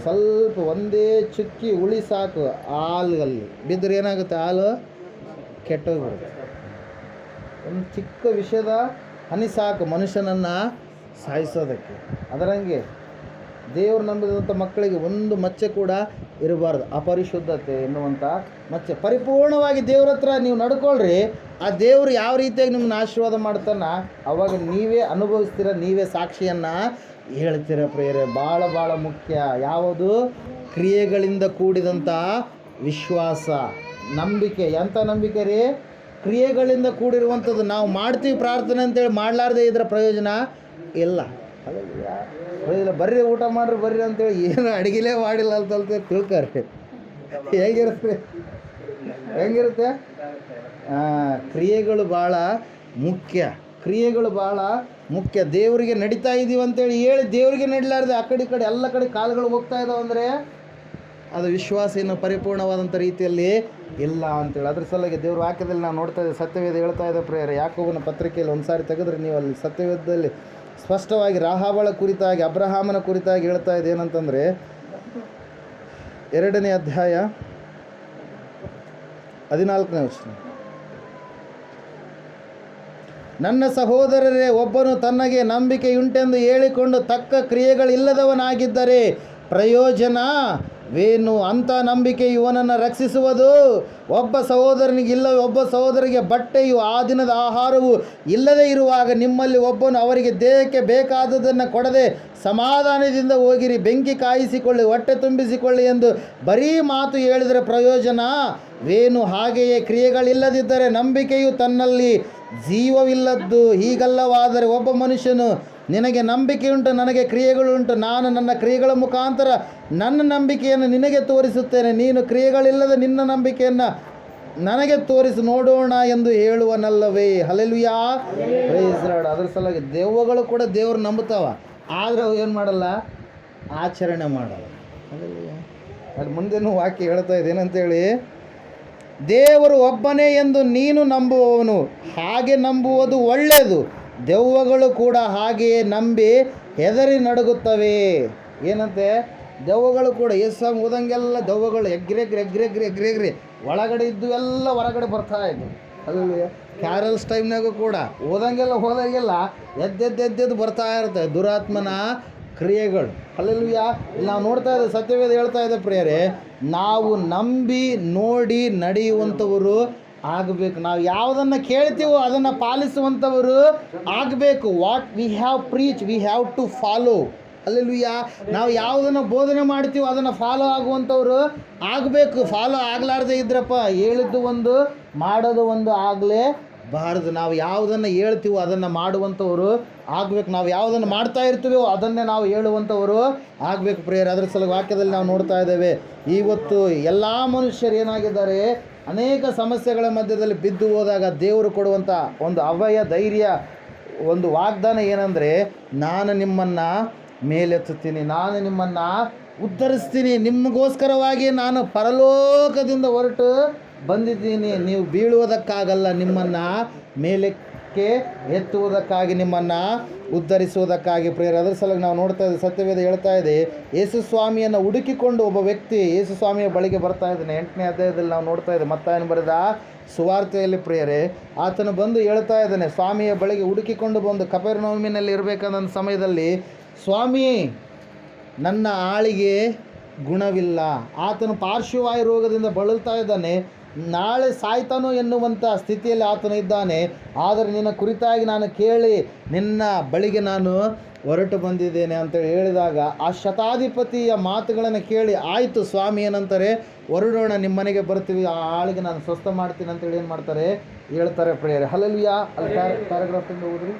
ಸ್ವಲ್ಪ ಒಂದೇ ಚುಕ್ಕಿ ಉಳಿ ಸಾಕು, ಹಾಲಲ್ಲಿ ಬಿದ್ದರೆ ಏನಾಗುತ್ತೆ? ಹಾಲು ಕೆಟ್ಟೋಗ್ಬಿಡುತ್ತೆ. ಒಂದು ಚಿಕ್ಕ ವಿಷಯದ ಹನಿ ಸಾಕು ಮನುಷ್ಯನನ್ನು ಸಾಯಿಸೋದಕ್ಕೆ. ಅದರಂಗೆ ದೇವರು ನಂಬಿದಂಥ ಮಕ್ಕಳಿಗೆ ಒಂದು ಮಚ್ಚೆ ಕೂಡ ಇರಬಾರ್ದು. ಅಪರಿಶುದ್ಧತೆ ಎನ್ನುವಂಥ ಮಚ್ಚೆ. ಪರಿಪೂರ್ಣವಾಗಿ ದೇವ್ರ ಹತ್ರ ನೀವು ನಡ್ಕೊಳ್ರಿ. ಆ ದೇವರು ಯಾವ ರೀತಿಯಾಗಿ ನಿಮ್ಮನ್ನ ಆಶೀರ್ವಾದ ಮಾಡ್ತಾನೆ ಅವಾಗ ನೀವೇ ಅನುಭವಿಸ್ತೀರ, ನೀವೇ ಸಾಕ್ಷಿಯನ್ನು ಹೇಳ್ತೀರ ಪ್ರಿಯರೇ? ಭಾಳ ಮುಖ್ಯ. ಯಾವುದು? ಕ್ರಿಯೆಗಳಿಂದ ಕೂಡಿದಂಥ ವಿಶ್ವಾಸ, ನಂಬಿಕೆ. ಎಂಥ ನಂಬಿಕೆ ರೀ? ಕ್ರಿಯೆಗಳಿಂದ ಕೂಡಿರುವಂಥದ್ದು. ನಾವು ಮಾಡ್ತೀವಿ ಪ್ರಾರ್ಥನೆ ಅಂತೇಳಿ ಮಾಡಲಾರ್ದೆ ಇದ್ರೆ ಪ್ರಯೋಜನ ಇಲ್ಲ. ಪ್ರಯೋಜನ ಬರ್ರಿ ಊಟ ಮಾಡ್ರಿ ಬರ್ರಿ ಅಂತೇಳಿ ಏನು ಅಡುಗೆಲೇ ಮಾಡಿಲ್ಲ ಅಂತ ತಿಳ್ಕೊರಿ. ಹೆಂಗಿರುತ್ತೆ? ಕ್ರಿಯೆಗಳು ಭಾಳ ಮುಖ್ಯ. ಕ್ರಿಯೆಗಳು ಭಾಳ ಮುಖ್ಯ. ದೇವರಿಗೆ ನಡೀತಾ ಇದ್ದೀವಿ ಅಂತೇಳಿ ಹೇಳಿ ದೇವರಿಗೆ ನಡೀಲಾರ್ದೆ ಆ ಕಡೆ ಈ ಕಡೆ ಎಲ್ಲ ಕಡೆ ಕಾಲುಗಳು ಹೋಗ್ತಾ ಇದ್ದಾವೆ ಅಂದರೆ ಅದು ವಿಶ್ವಾಸ ಇನ್ನು ಪರಿಪೂರ್ಣವಾದಂಥ ರೀತಿಯಲ್ಲಿ ಇಲ್ಲ ಅಂತೇಳಿ. ಅದ್ರ ಸಲುವಾಗಿ ದೇವ್ರ ವಾಕ್ಯದಲ್ಲಿ ನಾವು ನೋಡ್ತಾ ಇದ್ದೀವಿ, ಸತ್ಯವೇದ ಹೇಳ್ತಾ ಇದೆ ಪ್ರೇಯರ್. ಯಾಕೋಬನ ಪತ್ರಿಕೆಯಲ್ಲಿ ಒಂದು ಸಾರಿ ತೆಗೆದ್ರೆ ನೀವು ಅಲ್ಲಿ ಸತ್ಯವೇದದಲ್ಲಿ ಸ್ಪಷ್ಟವಾಗಿ ರಾಹಾಬಳ ಕುರಿತಾಗಿ, ಅಬ್ರಹಾಮನ ಕುರಿತಾಗಿ ಹೇಳ್ತಾ ಇದೆ. ಏನಂತಂದರೆ 2ನೇ ಅಧ್ಯಾಯ 14ನೇ ವಚನ. ನನ್ನ ಸಹೋದರರೇ, ಒಬ್ಬನು ತನಗೆ ನಂಬಿಕೆಯುಂಟೆಂದು ಹೇಳಿಕೊಂಡು ತಕ್ಕ ಕ್ರಿಯೆಗಳಿಲ್ಲದವನಾಗಿದ್ದರೆ ಪ್ರಯೋಜನವೇನು? ಅಂಥ ನಂಬಿಕೆ ಇವನನ್ನು ರಕ್ಷಿಸುವುದು. ಒಬ್ಬ ಸಹೋದರನಿಗಿಲ್ಲ, ಒಬ್ಬ ಸಹೋದರಿಗೆ ಬಟ್ಟೆಯು ಆ ದಿನದ ಆಹಾರವು ಇಲ್ಲದೇ ಇರುವಾಗ ನಿಮ್ಮಲ್ಲಿ ಒಬ್ಬನು ಅವರಿಗೆ ದೇಹಕ್ಕೆ ಬೇಕಾದದನ್ನು ಕೊಡದೆ ಸಮಾಧಾನದಿಂದ ಹೋಗಿರಿ, ಬೆಂಕಿ ಕಾಯಿಸಿಕೊಳ್ಳಿ, ಹೊಟ್ಟೆ ತುಂಬಿಸಿಕೊಳ್ಳಿ ಎಂದು ಬರೀ ಮಾತು ಹೇಳಿದರೆ ಪ್ರಯೋಜನವೇನು? ಹಾಗೆಯೇ ಕ್ರಿಯೆಗಳಿಲ್ಲದಿದ್ದರೆ ನಂಬಿಕೆಯು ತನ್ನಲ್ಲಿ ಜೀವವಿಲ್ಲದ್ದು. ಹೀಗಲ್ಲವಾದರೆ ಒಬ್ಬ ಮನುಷ್ಯನು ನಿನಗೆ ನಂಬಿಕೆಯುಂಟು, ನನಗೆ ಕ್ರಿಯೆಗಳುಂಟು, ನಾನು ನನ್ನ ಕ್ರಿಯೆಗಳ ಮುಖಾಂತರ ನನ್ನ ನಂಬಿಕೆಯನ್ನು ನಿನಗೆ ತೋರಿಸುತ್ತೇನೆ, ನೀನು ಕ್ರಿಯೆಗಳಿಲ್ಲದ ನಿನ್ನ ನಂಬಿಕೆಯನ್ನು ನನಗೆ ತೋರಿಸಿ ನೋಡೋಣ ಎಂದು ಹೇಳುವನಲ್ಲವೇ? Hallelujah, praise lord. ಅದ್ರ ಸಲುವಾಗಿ ದೆವ್ವಗಳು ಕೂಡ ದೇವ್ರು ನಂಬುತ್ತಾವ, ಆದರೆ ಅವು ಏನು ಮಾಡಲ್ಲ? ಆಚರಣೆ ಮಾಡಲ್ಲ. ಹಲ್ಲೆಲೂಯಾ. ಅದು ಮುಂದೇನು ವಾಕ್ಯ ಹೇಳ್ತಾ ಇದೆ ಏನಂತೇಳಿ, ದೇವರು ಒಬ್ಬನೇ ಎಂದು ನೀನು ನಂಬುವವನು ಹಾಗೆ ನಂಬುವುದು ಒಳ್ಳೆಯದು. ದೆವ್ವಗಳು ಕೂಡ ಹಾಗೆಯೇ ನಂಬಿ ಹೆದರಿ ನಡುಗುತ್ತವೆ. ಏನಂತೆ? ದೆವ್ವಗಳು ಕೂಡ ಯೇಸು ಓದಂಗೆಲ್ಲ ದೆವ್ವಗಳು ಎಗ್ರೆಗ್ರಿ ಒಳಗಡೆ ಇದ್ದು ಎಲ್ಲ ಹೊರಗಡೆ ಬರ್ತಾ ಇದ್ವು. ಅಲ್ಲಿ ಕ್ಯಾರಲ್ಸ್ ಟೈಮ್ನಾಗೂ ಕೂಡ ಹೋದಂಗೆಲ್ಲ ಎದ್ದೆದ್ದು ಬರ್ತಾ ಇರ್ತವೆ ದುರಾತ್ಮನ ಕ್ರಿಯೆಗಳು. ಹಲ್ಲೆಲೂಯಾ. ಇಲ್ಲಿ ನಾವು ನೋಡ್ತಾ ಇದ್ದೇವೆ, ಸತ್ಯವೇದ ಹೇಳ್ತಾ ಇದೆ ಪ್ರಿಯರೇ, ನಾವು ನಂಬಿ ನೋಡಿ ನಡೆಯುವಂಥವರು ಆಗಬೇಕು. ನಾವು ಯಾವುದನ್ನು ಕೇಳ್ತೀವೋ ಅದನ್ನು ಪಾಲಿಸುವಂಥವರು ಆಗಬೇಕು. What we have preach we have to follow. Hallelujah. ನಾವು ಯಾವುದನ್ನು ಬೋಧನೆ ಮಾಡ್ತೀವೋ ಅದನ್ನು ಫಾಲೋ ಆಗುವಂಥವ್ರು ಆಗಬೇಕು. ಫಾಲೋ ಆಗಲಾರ್ದೇ ಇದ್ರಪ್ಪ ಹೇಳಿದ್ದು ಒಂದು ಮಾಡೋದು ಒಂದು ಆಗಲೇಬಾರದು. ನಾವು ಯಾವುದನ್ನು ಹೇಳ್ತೀವೋ ಅದನ್ನು ಮಾಡುವಂಥವ್ರು ಆಗಬೇಕು. ನಾವು ಯಾವುದನ್ನು ಮಾಡ್ತಾ ಇರ್ತೀವೋ ಅದನ್ನೇ ನಾವು ಹೇಳುವಂಥವರು ಆಗಬೇಕು ಪ್ರಿಯರೇ. ಅದರ ಸಲುವಾಗಿ ವಾಕ್ಯದಲ್ಲಿ ನಾವು ನೋಡ್ತಾ ಇದ್ದೇವೆ, ಇವತ್ತು ಎಲ್ಲ ಮನುಷ್ಯರು ಏನಾಗಿದ್ದಾರೆ, ಅನೇಕ ಸಮಸ್ಯೆಗಳ ಮಧ್ಯದಲ್ಲಿ ಬಿದ್ದು ಹೋದಾಗ ದೇವರು ಕೊಡುವಂಥ ಒಂದು ಅಭಯ ಧೈರ್ಯ, ಒಂದು ವಾಗ್ದಾನ ಏನಂದರೆ, ನಾನು ನಿಮ್ಮನ್ನು ಮೇಲೆತ್ತುತ್ತೀನಿ, ನಾನು ನಿಮ್ಮನ್ನು ಉದ್ಧರಿಸ್ತೀನಿ, ನಿಮಗೋಸ್ಕರವಾಗಿ ನಾನು ಪರಲೋಕದಿಂದ ಹೊರಟು ಬಂದಿದ್ದೀನಿ, ನೀವು ಬೀಳುವುದಕ್ಕಾಗಲ್ಲ, ನಿಮ್ಮನ್ನು ಮೇಲಕ್ಕೆ ಎತ್ತುವುದಕ್ಕಾಗಿ, ನಿಮ್ಮನ್ನು ಉದ್ಧರಿಸುವುದಕ್ಕಾಗಿ ಪ್ರಿಯರೇ. ಅದರ ಸಲುವಾಗಿ ನಾವು ನೋಡ್ತಾ ಇದ್ದೀವಿ, ಸತ್ಯವೇದ ಹೇಳ್ತಾ ಇದೆ, ಯೇಸು ಸ್ವಾಮಿಯನ್ನು ಹುಡುಕಿಕೊಂಡು ಒಬ್ಬ ವ್ಯಕ್ತಿ ಯೇಸು ಸ್ವಾಮಿಯ ಬಳಿಗೆ ಬರ್ತಾ ಇದ್ದಾನೆ. 8ನೇ ಅಧ್ಯಾಯದಲ್ಲಿ ನಾವು ನೋಡ್ತಾ ಇದ್ದೇವೆ, ಮತ್ತಾಯನು ಬರೆದ ಸುವಾರ್ತೆಯಲ್ಲಿ ಪ್ರಿಯರೇ, ಆತನು ಬಂದು ಹೇಳ್ತಾ ಇದ್ದಾನೆ, ಸ್ವಾಮಿಯ ಬಳಿಗೆ ಹುಡುಕಿಕೊಂಡು ಬಂದು ಕಪೆರ್ನೌಮಿನಲ್ಲಿ ಇರಬೇಕಾದ ಸಮಯದಲ್ಲಿ, ಸ್ವಾಮಿ ನನ್ನ ಆಳಿಗೆ ಗುಣವಿಲ್ಲ, ಆತನು ಪಾರ್ಶ್ವವಾಯು ರೋಗದಿಂದ ಬಳಲ್ತಾ ಇದ್ದಾನೆ, ನಾಳೆ ಸಾಯ್ತಾನೋ ಎನ್ನುವಂಥ ಸ್ಥಿತಿಯಲ್ಲಿ ಆತನು ಇದ್ದಾನೆ. ಆದರೆ ನಿನ್ನ ಕುರಿತಾಗಿ ನಾನು ಕೇಳಿ ನಿನ್ನ ಬಳಿಗೆ ನಾನು ಹೊರಟು ಬಂದಿದ್ದೇನೆ ಅಂತೇಳಿ ಹೇಳಿದಾಗ, ಆ ಶತಾಧಿಪತಿಯ ಮಾತುಗಳನ್ನು ಕೇಳಿ, ಆಯಿತು ಸ್ವಾಮಿ ಏನಂತಾರೆ, ಹೊರಡೋಣ, ನಿಮ್ಮ ಮನೆಗೆ ಬರ್ತೀವಿ, ಆ ಆಳಿಗೆ ನಾನು ಸ್ವಸ್ಥ ಮಾಡ್ತೀನಿ ಅಂತೇಳಿ ಏನು ಮಾಡ್ತಾರೆ, ಹೇಳ್ತಾರೆ ಪ್ರಿಯರೇ. ಹಲ್ಲೆಲೂಯಾ. ಅಲ್ಲಿ ಪ್ಯಾರಾಗ್ರಾಫಿಂದ ಹೋದ್ರಿ.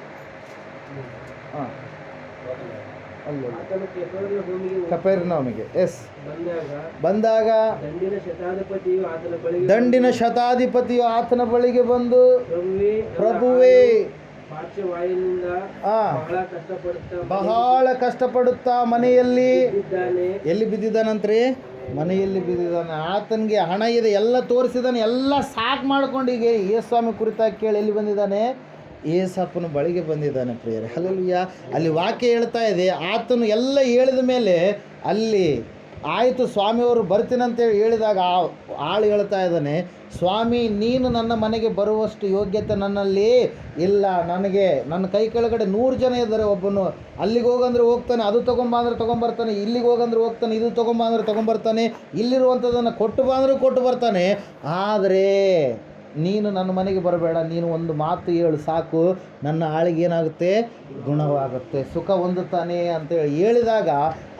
ಹಾಂ, ಕಪೆರ್ನೌಮಿಗೆ ಎಸ್ ಬಂದಾಗ ದಂಡಿನ ಶತಾಧಿಪತಿಯು ಆತನ ಬಳಿಗೆ ಬಂದು, ಪ್ರಭುವೇ, ಬಹಳ ಕಷ್ಟಪಡುತ್ತಾ ಮನೆಯಲ್ಲಿ ಎಲ್ಲಿ ಬಿದ್ದಿದ್ದಾನಂತ್ರಿ, ಮನೆಯಲ್ಲಿ ಬಿದ್ದಿದ್ದಾನೆ. ಆತನಿಗೆ ಹಣ ಇದೆ, ಎಲ್ಲ ತೋರಿಸಿದ್ದಾನೆ, ಎಲ್ಲ ಸಾಕು ಮಾಡ್ಕೊಂಡು ಈಗ ಯೇಸ್ವಾಮಿ ಕುರಿತಾಗಿ ಕೇಳಿ ಎಲ್ಲಿ ಬಂದಿದ್ದಾನೆ, ಏಸಪ್ಪನ ಬಳಿಗೆ ಬಂದಿದ್ದಾನೆ ಪ್ರಿಯರೇ. ಹಲ್ಲೆಲೂಯಾ. ಅಲ್ಲಿ ವಾಕ್ಯ ಹೇಳ್ತಾ ಇದೆ, ಆತನು ಎಲ್ಲ ಹೇಳಿದ ಮೇಲೆ ಅಲ್ಲಿ ಆಯಿತು ಸ್ವಾಮಿಯವರು ಬರ್ತೀನಂತೇಳಿ ಹೇಳಿದಾಗ ಆಳು ಹೇಳ್ತಾ ಇದ್ದಾನೆ, ಸ್ವಾಮಿ ನೀನು ನನ್ನ ಮನೆಗೆ ಬರುವಷ್ಟು ಯೋಗ್ಯತೆ ನನ್ನಲ್ಲಿ ಇಲ್ಲ, ನನಗೆ ನನ್ನ ಕೈ ಕೆಳಗಡೆ 100 ಜನ ಇದ್ದಾರೆ, ಒಬ್ಬನು ಅಲ್ಲಿಗೆ ಹೋಗಂದ್ರೆ ಹೋಗ್ತಾನೆ, ಅದು ತೊಗೊಂಬ ಅಂದ್ರೆ ತೊಗೊಂಬರ್ತಾನೆ, ಇಲ್ಲಿಗೆ ಹೋಗಂದ್ರೆ ಹೋಗ್ತಾನೆ, ಇದು ತೊಗೊಂಬ ಅಂದ್ರೆ ತೊಗೊಂಬರ್ತಾನೆ, ಇಲ್ಲಿರುವಂಥದ್ದನ್ನು ಕೊಟ್ಟು ಬಾ ಅಂದ್ರೆ ಕೊಟ್ಟು ಬರ್ತಾನೆ, ಆದರೆ ನೀನು ನನ್ನ ಮನೆಗೆ ಬರಬೇಡ, ನೀನು ಒಂದು ಮಾತು ಹೇಳು ಸಾಕು, ನನ್ನ ಆಳಿಗೆ ಏನಾಗುತ್ತೆ, ಗುಣವಾಗುತ್ತೆ, ಸುಖ ಹೊಂದುತ್ತಾನೆ ಅಂತೇಳಿ ಹೇಳಿದಾಗ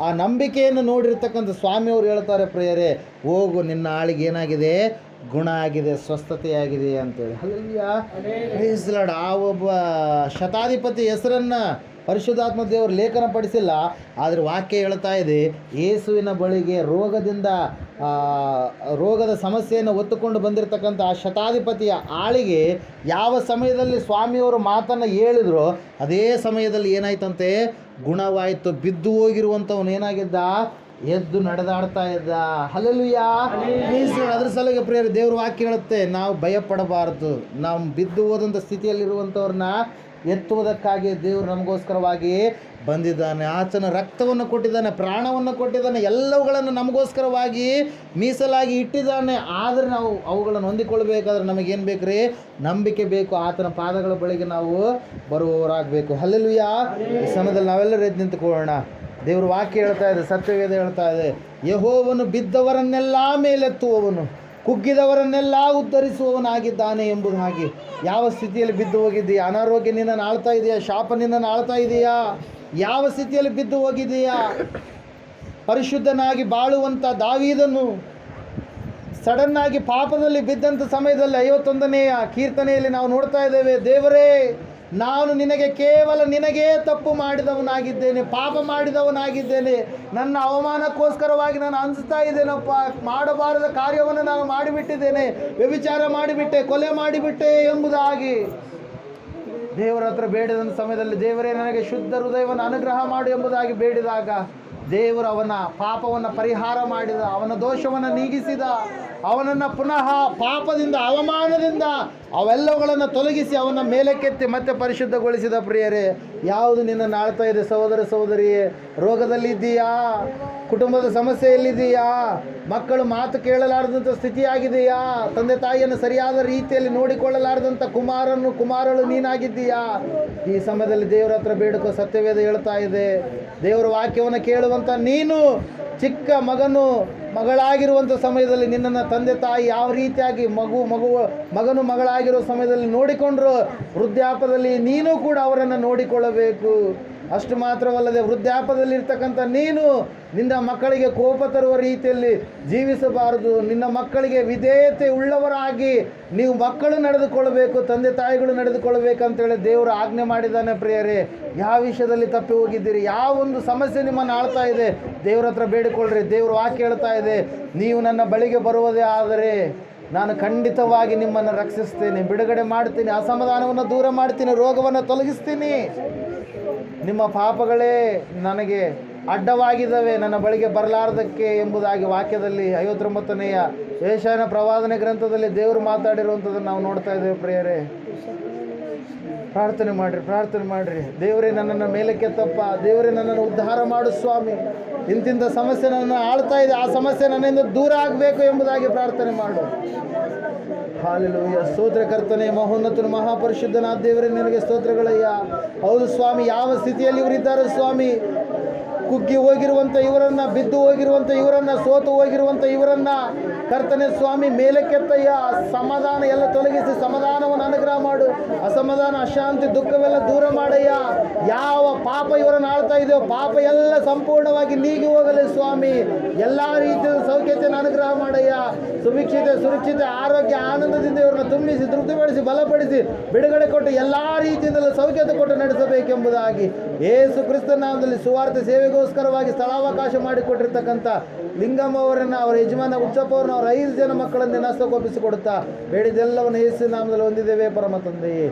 ಆ ನಂಬಿಕೆಯನ್ನು ನೋಡಿರ್ತಕ್ಕಂಥ ಸ್ವಾಮಿಯವರು ಹೇಳ್ತಾರೆ, ಪ್ರಿಯರೇ, ಹೋಗು, ನಿನ್ನ ಆಳಿಗೆ ಏನಾಗಿದೆ, ಗುಣ ಆಗಿದೆ, ಸ್ವಸ್ಥತೆಯಾಗಿದೆ ಅಂತೇಳಿ. ಹಲ್ಲೆಲೂಯಾ. ಆ ಒಬ್ಬ ಶತಾಧಿಪತಿ ಹೆಸರನ್ನು ಪರಿಶುದ್ಧಾತ್ಮ ದೇವರು ಲೇಖನ ಪಡಿಸಿಲ್ಲ, ಆದರೆ ವಾಕ್ಯ ಹೇಳ್ತಾ ಇದೆ, ಯೇಸುವಿನ ಬಳಿಗೆ ರೋಗದ ಸಮಸ್ಯೆಯನ್ನು ಹೊತ್ತುಕೊಂಡು ಬಂದಿರತಕ್ಕಂಥ ಆ ಶತಾಧಿಪತಿಯ ಆಳಿಗೆ ಯಾವ ಸಮಯದಲ್ಲಿ ಸ್ವಾಮಿಯವರು ಮಾತನ್ನು ಹೇಳಿದ್ರು ಅದೇ ಸಮಯದಲ್ಲಿ ಏನಾಯ್ತಂತೆ, ಗುಣವಾಯಿತು. ಬಿದ್ದು ಹೋಗಿರುವಂಥವನು ಏನಾಗಿದ್ದ, ಎದ್ದು ನಡೆದಾಡ್ತಾ ಇದ್ದ. ಹಲ್ಲೆಲೂಯಾ. ಅದ್ರ ಸಲುವಾಗಿ ಪ್ರಿಯರೇ, ದೇವ್ರ ವಾಕ್ಯ ಹೇಳುತ್ತೆ, ನಾವು ಭಯಪಡಬಾರದು. ನಾವು ಬಿದ್ದು ಹೋದಂಥ ಸ್ಥಿತಿಯಲ್ಲಿರುವಂಥವ್ರನ್ನ ಎತ್ತುವುದಕ್ಕಾಗಿ ದೇವರು ನಮಗೋಸ್ಕರವಾಗಿ ಬಂದಿದ್ದಾನೆ. ಆತನ ರಕ್ತವನ್ನು ಕೊಟ್ಟಿದ್ದಾನೆ, ಪ್ರಾಣವನ್ನು ಕೊಟ್ಟಿದ್ದಾನೆ, ಎಲ್ಲವುಗಳನ್ನು ನಮಗೋಸ್ಕರವಾಗಿ ಮೀಸಲಾಗಿ ಇಟ್ಟಿದ್ದಾನೆ. ಆದರೆ ನಾವು ಅವುಗಳನ್ನು ಹೊಂದಿಕೊಳ್ಬೇಕಾದ್ರೆ ನಮಗೇನು ಬೇಕು ರೀ, ನಂಬಿಕೆ ಬೇಕು. ಆತನ ಪಾದಗಳ ಬಳಿಗೆ ನಾವು ಬರುವವರಾಗಬೇಕು. ಹಲ್ಲೆಲೂಯಾ. ಈ ಸಮಯದಲ್ಲಿ ನಾವೆಲ್ಲರೂ ಎದ್ದು ನಿಂತುಕೊಳ್ಳೋಣ. ದೇವರು ವಾಕ್ಯ ಹೇಳ್ತಾ ಇದೆ, ಸತ್ಯವೇದ ಹೇಳ್ತಾ ಇದೆ, ಯೆಹೋವನು ಬಿದ್ದವರನ್ನೆಲ್ಲ ಮೇಲೆತ್ತುವವನು, ಕುಗ್ಗಿದವರನ್ನೆಲ್ಲ ಉದ್ಧರಿಸುವವನಾಗಿದ್ದಾನೆ ಎಂಬುದಾಗಿ. ಯಾವ ಸ್ಥಿತಿಯಲ್ಲಿ ಬಿದ್ದು ಹೋಗಿದ್ದೀಯಾ? ಅನಾರೋಗ್ಯ ನಿನ್ನನ್ನು ಆಳ್ತಾ ಇದೆಯಾ? ಶಾಪ ನಿನ್ನನ್ನು ಆಳ್ತಾ ಇದೆಯಾ? ಯಾವ ಸ್ಥಿತಿಯಲ್ಲಿ ಬಿದ್ದು ಹೋಗಿದೆಯಾ? ಪರಿಶುದ್ಧನಾಗಿ ಬಾಳುವಂಥ ದಾವೀದನು ಸಡನ್ನಾಗಿ ಪಾಪದಲ್ಲಿ ಬಿದ್ದಂಥ ಸಮಯದಲ್ಲಿ 51ನೇ ಕೀರ್ತನೆಯಲ್ಲಿ ನಾವು ನೋಡ್ತಾ ಇದ್ದೇವೆ, ದೇವರೇ, ನಾನು ನಿನಗೇ ತಪ್ಪು ಮಾಡಿದವನಾಗಿದ್ದೇನೆ, ಪಾಪ ಮಾಡಿದವನಾಗಿದ್ದೇನೆ, ನನ್ನ ಅವಮಾನಕ್ಕೋಸ್ಕರವಾಗಿ ನಾನು ಅನಿಸ್ತಾ ಇದ್ದೇನಪ್ಪ, ಮಾಡಬಾರದ ಕಾರ್ಯವನ್ನು ನಾನು ಮಾಡಿಬಿಟ್ಟಿದ್ದೇನೆ, ವ್ಯಭಿಚಾರ ಮಾಡಿಬಿಟ್ಟೆ, ಕೊಲೆ ಮಾಡಿಬಿಟ್ಟೆ ಎಂಬುದಾಗಿ ದೇವರ ಹತ್ರ ಬೇಡಿದ ಸಮಯದಲ್ಲಿ, ದೇವರೇ, ನನಗೆ ಶುದ್ಧ ಹೃದಯವನ್ನು ಅನುಗ್ರಹ ಮಾಡು ಎಂಬುದಾಗಿ ಬೇಡಿದಾಗ ದೇವರು ಅವನ ಪಾಪವನ್ನು ಪರಿಹಾರ ಮಾಡಿದ, ಅವನ ದೋಷವನ್ನು ನೀಗಿಸಿದ, ಅವನನ್ನು ಪುನಃ ಪಾಪದಿಂದ, ಅವಮಾನದಿಂದ ಅವೆಲ್ಲವುಗಳನ್ನು ತೊಲಗಿಸಿ ಅವನ ಮೇಲಕ್ಕೆತ್ತಿ ಮತ್ತೆ ಪರಿಶುದ್ಧಗೊಳಿಸಿದ. ಪ್ರಿಯರೇ, ಯಾವುದು ನಿನ್ನನ್ನು ಆಳ್ತಾ ಇದೆ ಸಹೋದರ ಸಹೋದರಿಯೇ? ರೋಗದಲ್ಲಿದ್ದೀಯಾ? ಕುಟುಂಬದ ಸಮಸ್ಯೆಯಲ್ಲಿದ್ದೀಯಾ? ಮಕ್ಕಳು ಮಾತು ಕೇಳಲಾರದಂಥ ಸ್ಥಿತಿಯಾಗಿದೆಯಾ? ತಂದೆ ತಾಯಿಯನ್ನು ಸರಿಯಾದ ರೀತಿಯಲ್ಲಿ ನೋಡಿಕೊಳ್ಳಲಾರದಂಥ ಕುಮಾರಳು ನೀನಾಗಿದ್ದೀಯಾ? ಈ ಸಮಯದಲ್ಲಿ ದೇವರ ಹತ್ರ ಬೇಡಿಕೋ. ಸತ್ಯವೇದ ಹೇಳ್ತಾ ಇದೆ, ದೇವರ ವಾಕ್ಯವನ್ನು ಕೇಳುವಂಥ ನೀನು ಚಿಕ್ಕ ಮಗಳಾಗಿರುವಂಥ ಸಮಯದಲ್ಲಿ ನಿನ್ನನ್ನು ತಂದೆ ತಾಯಿ ಯಾವ ರೀತಿಯಾಗಿ ಮಗನು ಮಗಳಾಗಿರೋ ಸಮಯದಲ್ಲಿ ನೋಡಿಕೊಂಡ್ರು, ವೃದ್ಧಾಪದಲ್ಲಿ ನೀನು ಕೂಡ ಅವರನ್ನು ನೋಡಿಕೊಳ್ಳಬೇಕು. ಅಷ್ಟು ಮಾತ್ರವಲ್ಲದೆ ವೃದ್ಧಾಪದಲ್ಲಿರ್ತಕ್ಕಂಥ ನೀನು ನಿನ್ನ ಮಕ್ಕಳಿಗೆ ಕೋಪ ತರುವ ರೀತಿಯಲ್ಲಿ ಜೀವಿಸಬಾರದು. ನಿನ್ನ ಮಕ್ಕಳಿಗೆ ವಿಧೇಯತೆ ಉಳ್ಳವರಾಗಿ ನೀವು ಮಕ್ಕಳು ನಡೆದುಕೊಳ್ಳಬೇಕು, ತಂದೆ ತಾಯಿಗಳು ನಡೆದುಕೊಳ್ಳಬೇಕಂತೇಳಿ ದೇವರು ಆಜ್ಞೆ ಮಾಡಿದ್ದಾನೆ. ಪ್ರಿಯರೇ, ಯಾವ ವಿಷಯದಲ್ಲಿ ತಪ್ಪಿ ಹೋಗಿದ್ದೀರಿ? ಯಾವ ಒಂದು ಸಮಸ್ಯೆ ನಿಮ್ಮನ್ನು ಆಳ್ತಾ ಇದೆ? ದೇವ್ರ ಹತ್ರ ಬೇಡಿಕೊಳ್ಳ್ರಿ. ದೇವರು ವಾಕ್ಯ ಹೇಳ್ತಾ ಇದೆ, ನೀವು ನನ್ನ ಬಳಿಗೆ ಬರುವುದೇ ಆದರೆ ನಾನು ಖಂಡಿತವಾಗಿ ನಿಮ್ಮನ್ನು ರಕ್ಷಿಸ್ತೇನೆ, ಬಿಡುಗಡೆ ಮಾಡ್ತೀನಿ, ಅಸಮಾಧಾನವನ್ನು ದೂರ ಮಾಡ್ತೀನಿ, ರೋಗವನ್ನು ತೊಲಗಿಸ್ತೀನಿ. ನಿಮ್ಮ ಪಾಪಗಳೇ ನನಗೆ ಅಡ್ಡವಾಗಿದ್ದಾವೆ ನನ್ನ ಬಳಿಗೆ ಬರಲಾರದಕ್ಕೆ ಎಂಬುದಾಗಿ ವಾಕ್ಯದಲ್ಲಿ 59ನೇ ಯೆಶಾಯನ ಪ್ರವಾದನೆ ಗ್ರಂಥದಲ್ಲಿ ದೇವರು ಮಾತಾಡಿರುವಂಥದ್ದನ್ನು ನಾವು ನೋಡ್ತಾ ಇದ್ದೇವೆ. ಪ್ರಿಯರೇ, ಪ್ರಾರ್ಥನೆ ಮಾಡಿರಿ. ದೇವರೇ, ನನ್ನನ್ನು ಮೇಲಕ್ಕೆತ್ತಪ್ಪ, ದೇವರೇ, ನನ್ನನ್ನು ಉದ್ಧಾರ ಮಾಡು ಸ್ವಾಮಿ. ಇಂತಿಂಥ ಸಮಸ್ಯೆ ನನ್ನನ್ನು ಆಳ್ತಾ ಇದೆ, ಆ ಸಮಸ್ಯೆ ನನ್ನಿಂದ ದೂರ ಆಗಬೇಕು ಎಂಬುದಾಗಿ ಪ್ರಾರ್ಥನೆ ಮಾಡು. ಹಾಲೆಲೂಯ. ಸ್ತೋತ್ರ ಕರ್ತನೆ, ಮಹೋನ್ನತನು, ಮಹಾಪರಿಶುದ್ಧನಾದ ದೇವರೇ, ನಿನಗೆ ಸ್ತೋತ್ರಗಳಯ್ಯ. ಹೌದು ಸ್ವಾಮಿ, ಯಾವ ಸ್ಥಿತಿಯಲ್ಲಿ ಇವರಿದ್ದಾರೆ ಸ್ವಾಮಿ? ಕುಗ್ಗಿ ಹೋಗಿರುವಂಥ ಇವರನ್ನು, ಬಿದ್ದು ಹೋಗಿರುವಂಥ ಇವರನ್ನು, ಸೋತು ಹೋಗಿರುವಂಥ ಇವರನ್ನು ಕರ್ತನೆ ಸ್ವಾಮಿ ಮೇಲಕ್ಕೆತ್ತಯ್ಯ. ಸಮಾಧಾನ ಎಲ್ಲ ತೊಲಗಿಸಿ ಸಮಾಧಾನವನ್ನು ಅನುಗ್ರಹ ಮಾಡು. ಅಸಮಾಧಾನ, ಅಶಾಂತಿ, ದುಃಖವೆಲ್ಲ ದೂರ ಮಾಡಯ್ಯ. ಯಾವ ಪಾಪ ಇವರನ್ನು ಆಳ್ತಾ ಇದೆಯೋ ಪಾಪ ಎಲ್ಲ ಸಂಪೂರ್ಣವಾಗಿ ನೀಗಿ ಹೋಗಲಿ ಸ್ವಾಮಿ. ಎಲ್ಲ ರೀತಿಯ ಸೌಖ್ಯತೆಯನ್ನು ಅನುಗ್ರಹ ಮಾಡಯ್ಯ. ಸುಭಿಕ್ಷಿತೆ, ಸುರಕ್ಷಿತೆ, ಆರೋಗ್ಯ, ಆನಂದದಿಂದ ಇವರನ್ನು ತುಂಬಿಸಿ, ತೃಪ್ತಿಪಡಿಸಿ, ಬಲಪಡಿಸಿ, ಬಿಡುಗಡೆ ಕೊಟ್ಟು ಎಲ್ಲ ರೀತಿಯಿಂದಲೂ ಸೌಖ್ಯತೆ ಕೊಟ್ಟು ನಡೆಸಬೇಕೆಂಬುದಾಗಿ ಯೇಸು ಕ್ರಿಸ್ತನ ನಾಮದಲ್ಲಿ ಸುವಾರ್ತೆ ಸೇವೆಗೋಸ್ಕರವಾಗಿ ಸ್ಥಳಾವಕಾಶ ಮಾಡಿಕೊಟ್ಟಿರ್ತಕ್ಕಂಥ ಲಿಂಗಮ್ಮ ಅವರನ್ನು, ಅವರ ಯಜಮಾನ ಉಚ್ಚಪ್ಪ ಅವ್ರನ್ನ, ಅವರ 5 ಜನ ಮಕ್ಕಳನ್ನು ನಷ್ಟಕೊಪ್ಪಿಸಿಕೊಡುತ್ತಾ ಬೇಡಿದೆಲ್ಲವನ್ನು ಯೇಸು ನಾಮದಲ್ಲಿ ಹೊಂದಿದ್ದೇವೆ. ಪರಮ ತಂದೆಯೇ,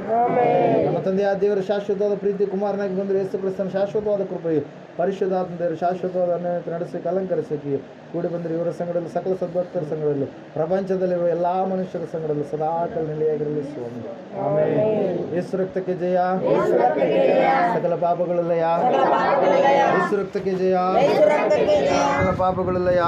ನಮ್ಮ ತಂದೆಯಾದ ದೇವರ ಶಾಶ್ವತವಾದ ಪ್ರೀತಿ, ಕುಮಾರನಾಗಿ ಬಂದರು ಯೇಸು ಕ್ರಿಸ್ತನ ಶಾಶ್ವತವಾದ ಕೃಪೆಯು, ಪರಿಶುದ್ಧಾತ್ಮ ದೇವರ ಶಾಶ್ವತವಾದ ಅನ್ಯೋನ್ಯತೆ ನಡೆಸಿ ಅಲಂಕರಿಸಿ ಕೂಡಿ ಬಂದರೆ ಇವರ ಸಂಘದಲ್ಲಿ, ಸಕಲ ಸದ್ಭಕ್ತರ ಸಂಘದಲ್ಲೂ, ಪ್ರಪಂಚದಲ್ಲಿರುವ ಎಲ್ಲ ಮನುಷ್ಯರ ಸಂಘದಲ್ಲೂ ಸದಾಕಾಲ ನೆಲೆಯಾಗಿರಲಿ ಸ್ವಾಮಿ. ಆಮೇಲೆ ಯೇಸು ರಕ್ತಕ್ಕೆ ಜಯ, ಸಕಲ ಪಾಪಗಳಲ್ಲಯ. ಯೇಸು ರಕ್ತಕ್ಕೆ ಜಯ, ಸಕಲ ಪಾಪಗಳಲ್ಲಯ.